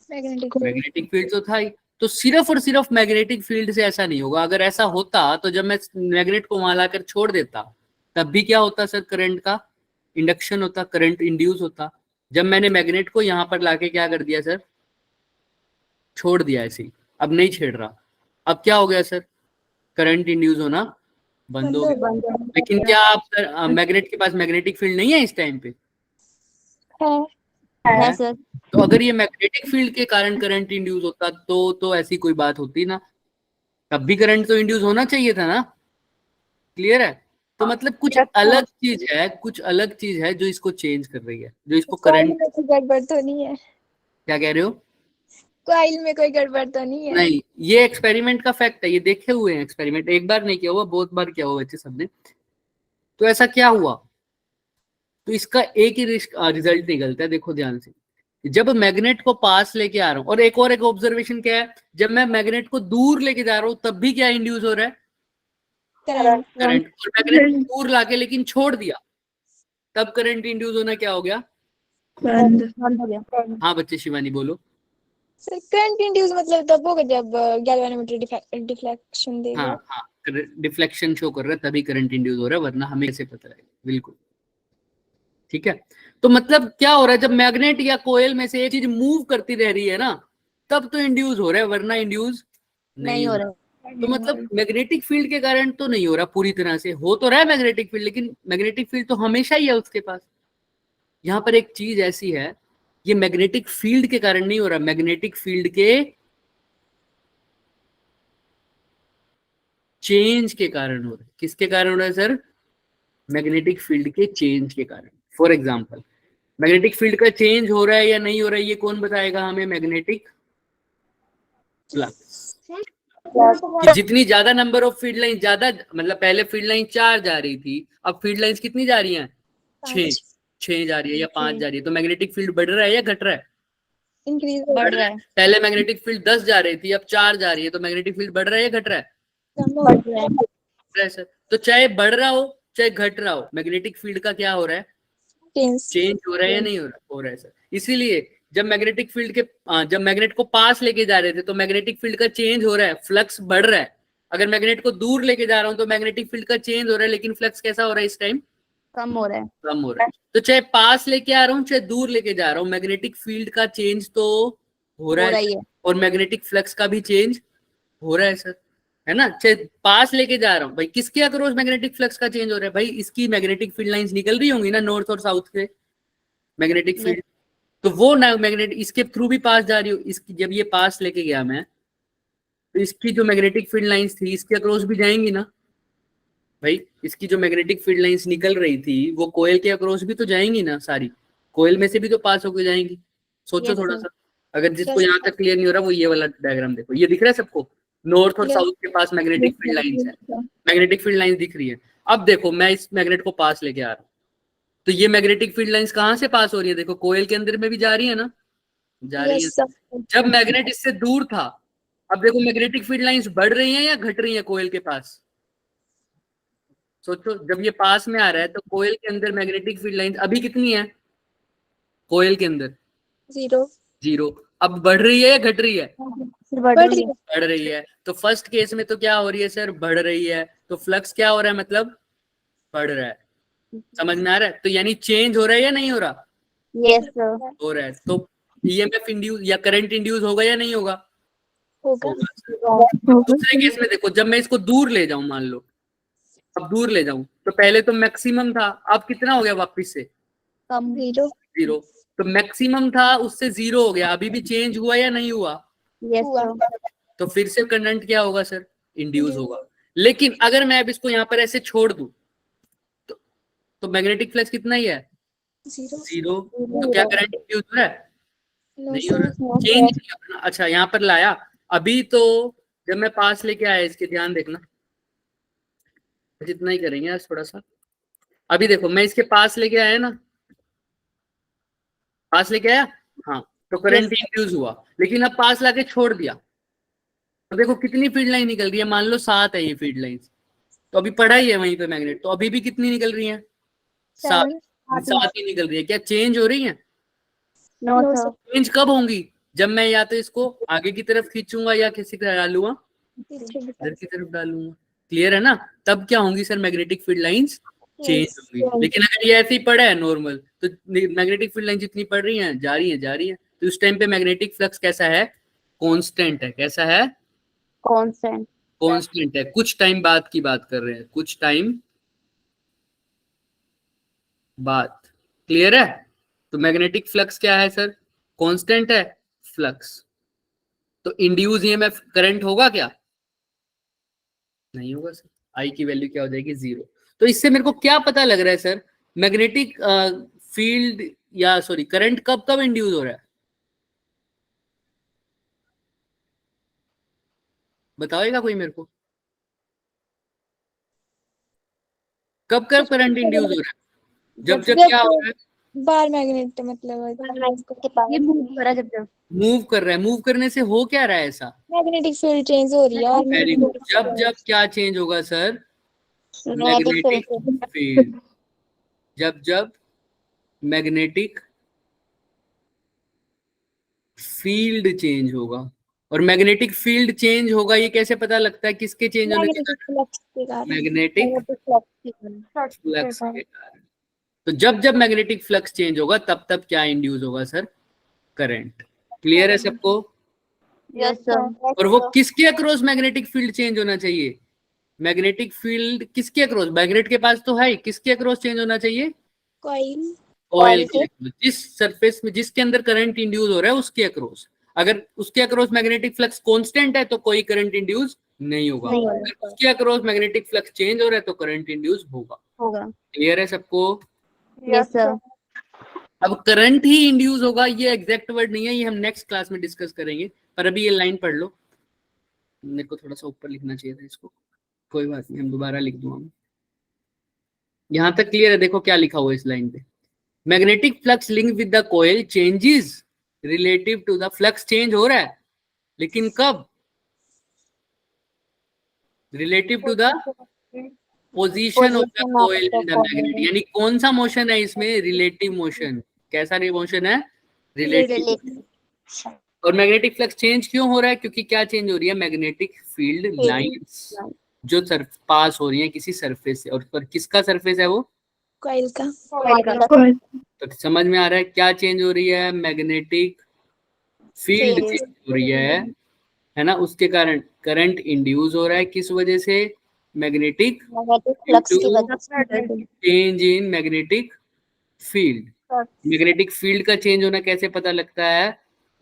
मैग्नेटिक फील्ड तो था ही। तो सिर्फ और सिर्फ मैग्नेटिक फील्ड से ऐसा नहीं होगा। अगर ऐसा होता तो जब मैं मैग्नेट को वहां लाकर छोड़ देता तब भी क्या होता सर? करंट का इंडक्शन होता, करंट इंड्यूस होता। जब मैंने मैग्नेट को यहाँ पर लाके क्या कर दिया सर? छोड़ दिया ऐसे ही, अब नहीं छेड़ रहा, अब क्या हो गया सर? करंट इंड्यूस होना बंद हो गया। लेकिन क्या आप मैग्नेट के पास मैग्नेटिक फील्ड नहीं है इस टाइम पे? है सर। तो अगर ये मैग्नेटिक फील्ड के कारण करंट इंड्यूस होता तो ऐसी कोई बात होती ना, तब भी करंट तो इंड्यूस होना चाहिए था ना। क्लियर है? तो मतलब कुछ अलग चीज है, कुछ अलग चीज है जो इसको चेंज कर रही है, जो इसको करंट। गड़बड़ तो नहीं है? क्या कह रहे हो? कॉइल में कोई गड़बड़ तो नहीं है? नहीं, ये एक्सपेरिमेंट का फैक्ट है, ये देखे हुए हैं एक्सपेरिमेंट, एक बार नहीं किया हुआ, बहुत बार किया हुआ बच्चे सबने। तो ऐसा क्या हुआ? तो इसका एक ही रिजल्ट निकलता है, देखो ध्यान से। जब मैग्नेट को पास लेके आ रहा हूं, और एक ऑब्जर्वेशन क्या है, जब मैं मैग्नेट को दूर लेके जा रहा हूं तब भी क्या इंड्यूस हो रहा है? करंट। और मैग्नेट को दूर लाके लेकिन छोड़ दिया तब करंट इंड्यूस होना क्या हो गया? बंद हो गया। हाँ बच्चे, शिवानी बोलो। सर करंट इंड्यूस मतलब तब होगा जब गैल्वेनोमीटर डिफ्लेक्शन देगा। हाँ, डिफ्लेक्शन शो कर रहा है तभी करंट इंड्यूस हो रहा है, वरना हमें कैसे पता है? बिल्कुल ठीक है। तो मतलब क्या हो रहा है, जब मैग्नेट या कोयल में से एक चीज मूव करती रह रही है ना, तब तो इंड्यूस हो रहा है, वरना इंड्यूस नहीं हो रहा। तो मतलब मैग्नेटिक फील्ड के कारण तो नहीं हो रहा पूरी तरह से, हो तो रहा है मैग्नेटिक फील्ड, लेकिन मैग्नेटिक फील्ड तो हमेशा ही है उसके पास। यहाँ पर एक चीज ऐसी है, ये मैग्नेटिक फील्ड के कारण नहीं हो रहा, मैग्नेटिक फील्ड के चेंज के कारण हो रहा है। किसके कारण हो रहा है सर? मैग्नेटिक फील्ड के चेंज के कारण। फॉर एग्जाम्पल, मैग्नेटिक फील्ड का चेंज हो रहा है या नहीं हो रहा है, ये कौन बताएगा हमें? Magnetic flux. जितनी ज्यादा नंबर ऑफ फील्ड लाइन, ज्यादा मतलब पहले फील्ड लाइन 4 जा रही थी, अब फील्ड लाइंस कितनी जा रही हैं? 6 जा रही है या 5 जा रही है, तो मैग्नेटिक फील्ड बढ़ रहा है या घट रहा है? इंक्रीज बढ़ रहा है। पहले मैग्नेटिक फील्ड 10 जा रही थी, अब 4 जा रही है, तो मैग्नेटिक फील्ड बढ़ रहा है या घट रहा है? बढ़ रहा है। बढ़ रहा है सर। तो चाहे बढ़ रहा हो चाहे घट रहा हो, मैग्नेटिक फील्ड का क्या हो रहा है? चेंज हो रहा है या नहीं हो रहा? हो रहा है सर। इसीलिए जब मैग्नेटिक फील्ड के जब मैग्नेट को पास लेके जा रहे थे तो मैग्नेटिक फील्ड का चेंज हो रहा है, फ्लक्स बढ़ रहा है। अगर मैग्नेट को दूर लेके जा रहा हूं तो मैग्नेटिक फील्ड का चेंज हो रहा है, लेकिन फ्लक्स कैसा हो रहा है इस टाइम? कम हो रहा है। कम हो रहा है। तो चाहे पास लेके आ रहा हूँ चाहे दूर लेके जा रहा हूँ, मैग्नेटिक फील्ड का चेंज तो हो रहा है। और मैग्नेटिक फ्लक्स का भी चेंज हो रहा है सर, है ना। चाहे पास लेके जा रहा हूँ भाई, किसके अक्रॉस मैग्नेटिक फ्लक्स का चेंज हो रहा है? भाई इसकी मैग्नेटिक फील्ड लाइंस निकल रही होंगी ना, नॉर्थ और साउथ के मैग्नेटिक फील्ड, तो वो ना मैग्नेट इसके थ्रू भी पास जा रही हो। इसकी जब ये पास लेके गया मैं, तो इसकी जो मैग्नेटिक फील्ड लाइंस थी इसके अक्रॉस भी जाएंगी ना भाई। इसकी जो मैग्नेटिक फील्ड लाइंस निकल रही थी वो कोयल के अक्रॉस भी तो जाएंगी ना सारी, कोयल में से भी तो पास होकर जाएंगी। सोचो थोड़ा सा, अगर जिसको यहाँ तक क्लियर नहीं हो रहा वो ये वाला डायग्राम देखो, ये दिख रहा है सबको? नॉर्थ और साउथ के पास मैग्नेटिक फील्ड लाइंस है, मैग्नेटिक फील्ड लाइंस दिख रही है। अब देखो मैं इस मैग्नेट को पास लेके आ रहा हूँ, तो ये मैग्नेटिक फील्ड लाइंस कहाँ से पास हो रही है? देखो कोयल के अंदर में भी जा रही है ना, जा रही है। जब मैग्नेट इससे दूर था, अब देखो मैग्नेटिक फील्ड लाइंस बढ़ रही हैं या घट रही हैं कोयल के पास? सोचो, जब ये पास में आ रहा है तो कोयल के अंदर मैग्नेटिक फील्ड लाइंस अभी कितनी है? कोयल के अंदर 0। अब बढ़ रही है या घट रही है? बढ़ रही है। तो फर्स्ट केस में तो क्या हो रही है सर? बढ़ रही है। तो फ्लक्स क्या हो रहा है? मतलब बढ़ रहा है। समझ में आ रहा है? तो यानी चेंज हो रहा है या नहीं हो रहा? Yes sir. हो रहा है। तो ईएमएफ इंड्यूस या करंट इंड्यूस होगा या नहीं होगा? होगा। दूसरे केस में देखो, जब मैं इसको दूर ले जाऊं, मान लो अब दूर ले जाऊं तो पहले तो मैक्सिमम था, अब कितना हो गया वापस से? कम। 0 0। तो मैक्सिमम था उससे 0 हो गया, अभी भी चेंज हुआ या नहीं हुआ? यस हुआ। सर। तो फिर से करंट क्या होगा सर? इंड्यूस होगा। लेकिन अगर मैं अब इसको यहाँ पर ऐसे छोड़ दूं तो मैग्नेटिक फ्लक्स कितना ही है? 0 0। तो क्या करंट इंड्यूस हो रहा है? नो नहीं हो सर रहा, चेंज नहीं हो रहा। अच्छा यहाँ पर लाया, अभी तो जब मैं पास लेके आया, इसके ध्यान देखना, जितना ही करेंगे आज थोड़ा सा। अभी देखो मैं इसके पास लेके आया ना, पास लेके आया, हाँ, तो करंट इंड्यूस हुआ। लेकिन अब पास लाके छोड़ दिया, तो देखो कितनी फील्ड लाइन निकल रही है, मान लो 7 है ये फील्ड लाइन, तो अभी पड़ा ही है वहीं पे मैग्नेट, तो अभी भी कितनी निकल रही है? 7। 7 ही निकल रही है। क्या चेंज हो रही है? No no sir. चेंज कब होंगी? जब मैं या तो इसको आगे की तरफ खींचूंगा या किसी तरह डालूंगा, इधर की तरफ डालूंगा। क्लियर है ना? तब क्या होंगी sir? Magnetic field lines change होंगी। लेकिन अगर ये ऐसे ही पड़ा है नॉर्मल, तो मैग्नेटिक फील्ड लाइन जितनी पड़ रही है जा रही है जा रही है, तो उस टाइम पे मैग्नेटिक फ्लक्स कैसा है? कांस्टेंट है। कैसा है? कांस्टेंट। कांस्टेंट है। कुछ टाइम बाद की बात कर रहे हैं, कुछ टाइम बाद। क्लियर है? तो मैग्नेटिक फ्लक्स क्या है सर? कांस्टेंट है फ्लक्स। तो इंड्यूस ईएमएफ करंट होगा क्या? नहीं होगा सर। आई की वैल्यू क्या हो जाएगी? 0। तो इससे मेरे को क्या पता लग रहा है सर? मैग्नेटिक फील्ड या सॉरी करंट कब कब इंड्यूस हो रहा है? बताओएगा कोई मेरे को? कब कब करंट इंड्यूस हो रहा है? जब जब क्या हो रहा है? बार मैग्नेट मतलब ये मूव करा जब जब मूव कर रहा है। मूव करने से हो क्या रहा है ऐसा? मैग्नेटिक फील्ड चेंज हो रही है और वेरी गुड। जब जब क्या चेंज होगा सर? Magnetic magnetic field. जब जब मैग्नेटिक फील्ड चेंज होगा। और मैग्नेटिक फील्ड चेंज होगा ये कैसे पता लगता है? किसके चेंज होने के मैग्नेटिक कारण? फ्लक्स के कारण मैग्नेटिक फ्लक्स के कारण। तो जब जब मैग्नेटिक फ्लक्स चेंज होगा तब तब क्या इंड्यूस होगा सर? करंट। क्लियर है सबको? Yes sir. और वो किसके अक्रॉस मैग्नेटिक फील्ड चेंज होना चाहिए? मैग्नेटिक फील्ड किसके अक्रॉस? मैग्नेट के पास तो है, किसके अक्रॉस चेंज होना चाहिए? कॉइल ऑयल के अक्रॉस। जिस सरफेस में जिसके अंदर करंट इंड्यूस हो रहा है उसके अक्रॉस। अगर उसके अक्रॉस मैग्नेटिक फ्लक्स कांस्टेंट है तो कोई करंट इंड्यूस नहीं होगा। अगर उसके अक्रॉस मैग्नेटिक फ्लक्स चेंज हो रहा है तो करंट इंड्यूस होगा। क्लियर है सबको? Yes sir. अब करंट ही इंड्यूस होगा, ये एग्जैक्ट वर्ड नहीं है, ये हम नेक्स्ट क्लास में डिस्कस करेंगे। पर अभी ये लाइन पढ़ लो। मेरे को थोड़ा सा ऊपर लिखना चाहिए था इसको, कोई बात नहीं, हम दोबारा लिख दूंगा। यहां तक क्लियर है? देखो क्या लिखा हुआ है इस लाइन पे। Magnetic flux link with the coil changes relative to the flux. Change हो रहा है, लेकिन कब? Relative to the position of the coil in the magnet. यानी कौन सा मोशन है इसमें? Relative motion. कैसा मोशन है? रिलेटिव। और मैग्नेटिक फ्लक्स चेंज क्यों हो रहा है? क्योंकि क्या चेंज हो रही है? मैग्नेटिक फील्ड लाइंस जो पास हो रही है किसी सरफेस से। और पर किसका सरफेस है वो? कॉइल का। तो समझ में आ रहा है क्या चेंज हो रही है? मैग्नेटिक फील्ड चेंज हो रही है ना? उसके कारण करंट इंड्यूस हो रहा है। किस वजह से? मैग्नेटिक फ्लक्स की वजह से। Change in magnetic field. Magnetic field का चेंज होना कैसे पता लगता है?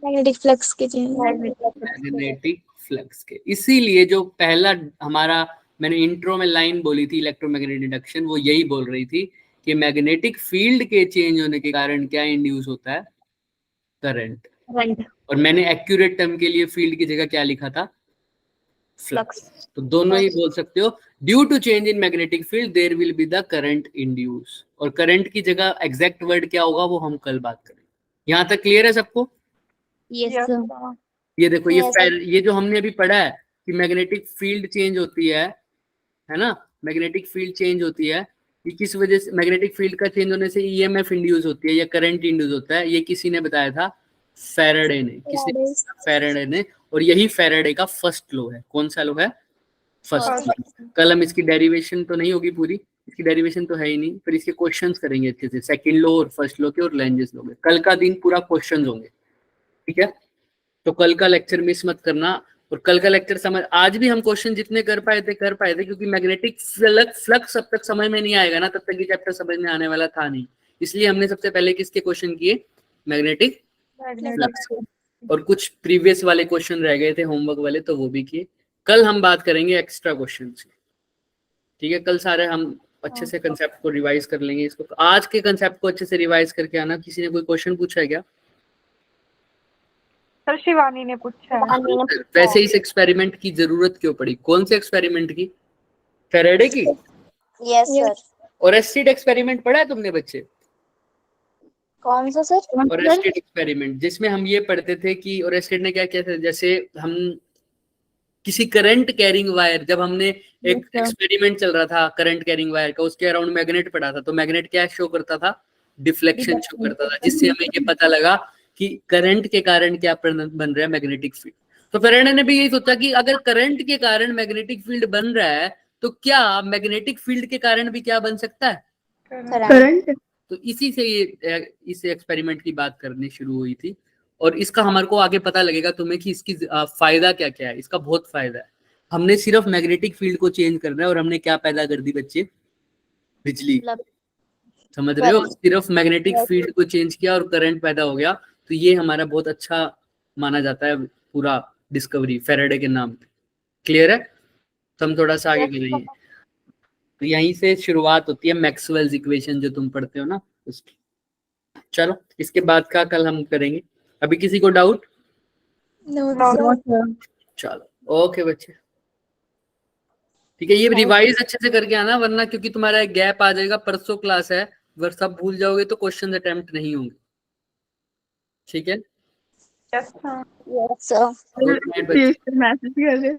मैग्नेटिक फ्लक्स के चेंज मैग्नेटिक फ्लक्स के। इसीलिए जो पहला हमारा मैंने इंट्रो में लाइन बोली थी इलेक्ट्रोमैग्नेटिक इंडक्शन, वो यही बोल रही थी कि मैग्नेटिक फील्ड के चेंज होने के कारण क्या इंड्यूस होता है? करंट। और मैंने एक्यूरेट टर्म के लिए फील्ड की जगह क्या लिखा था? फ्लक्स। तो दोनों ही बोल सकते हो। Due to change in magnetic field there will be the current induce. और करंट की जगह एग्जैक्ट वर्ड क्या होगा वो हम कल बात करेंगे। यहां तक क्लियर है सबको? Yes sir. ये देखो ये जो हमने अभी पढ़ा है कि मैग्नेटिक फील्ड चेंज होती है ना? मैग्नेटिक फील्ड चेंज होती है, ये किस वजह से? मैग्नेटिक फील्ड का चेंज होने से ईएमएफ इंड्यूस होती है या करंट इंड्यूस होता है। ये किसी ने बताया था? फैराडे ने। किसने? फैराडे ने। और यही फैराडे का फर्स्ट लॉ है। कौन सा लॉ है? First law. कल हम इसकी डेरिवेशन तो नहीं होगी पूरी, इसकी डेरिवेशन तो है ही नहीं, पर इसके क्वेश्चंस करेंगे अच्छे से। सेकंड लॉ और फर्स्ट लॉ के और लेंजेस लॉ के। कल का दिन पूरा क्वेश्चंस होंगे, ठीक है? तो कल का लेक्चर मिस मत करना। और कल का लेक्चर समझ, आज भी हम क्वेश्चन जितने कर पाए थे क्योंकि मैग्नेटिक फ्लक्स अब तक समझ में नहीं आएगा ना, तब तक ये चैप्टर समझ में आने वाला था नहीं, इसलिए हमने सबसे पहले किसके क्वेश्चन किए, मैग्नेटिक फ्लक्स। और कुछ प्रीवियस वाले क्वेश्चन रह गए थे होमवर्क वाले, तो वो भी किए। कल हम बात करेंगे एक्स्ट्रा क्वेश्चन की, ठीक है। कल सारे हम अच्छे से कंसेप्ट को रिवाइज कर लेंगे। इसको आज के कंसेप्ट को अच्छे से रिवाइज करके आना। किसी ने कोई क्वेश्चन पूछा है क्या? सर शिवानी ने पूछा है। वैसे इस एक्सपेरिमेंट की जरूरत क्यों पड़ी? कौन से एक्सपेरिमेंट की? फैराडे की? Yes sir. ओरेस्टेड एक्सपेरिमेंट पढ़ा है तुमने बच्चे? कौन सा सर? ओरेस्टेड एक्सपेरिमेंट, जिसमें हम ये पढ़ते थे कि ओरेस्टेड ने क्या किया था, जैसे हम किसी करंट कैरिंग वायर, जब हमने एक एक्सपेरिमेंट चल रहा था करंट कैरिंग वायर का, उसके अराउंड मैग्नेट पड़ा था, तो मैग्नेट क्या शो करता था, डिफ्लेक्शन शो करता था, जिससे हमें ये पता लगा कि करंट के कारण क्या बन रहा है, मैग्नेटिक फील्ड। तो फेराडे ने भी यही सोचा कि अगर करंट के कारण मैग्नेटिक फील्ड बन रहा है, तो क्या मैग्नेटिक फील्ड के कारण भी क्या बन सकता है, करंट। तो इसी से ये इस एक्सपेरिमेंट की बात करनी शुरू हुई थी। और इसका हमारे को आगे पता लगेगा तुम्हें कि इसकी फायदा क्या क्या है। इसका बहुत फायदा है। हमने सिर्फ मैग्नेटिक फील्ड को चेंज करना है, और हमने क्या पैदा कर दी बच्चे, बिजली। समझ रहे हो? सिर्फ मैग्नेटिक फील्ड को चेंज किया और करंट पैदा हो गया। तो ये हमारा बहुत अच्छा माना जाता है पूरा डिस्कवरी फेराडे के नाम पे। क्लियर है? तो हम थोड़ा सा आगे बढ़ेंगे। तो यहीं से शुरुआत होती है मैक्सवेल्स इक्वेशन जो तुम पढ़ते हो ना, उसकी। चलो इसके बाद का कल हम करेंगे। अभी किसी को डाउट? चलो ओके बच्चे, ठीक है। ये रिवाइज अच्छे से करके आना, वरना क्योंकि तुम्हारा एक गैप आ जाएगा, परसों क्लास है, अगर सब भूल जाओगे तो क्वेश्चन अटेम्प्ट नहीं होंगे, ठीक है? Yes sir. Yes sir. Good night बच्चे। मैसेज कर रहे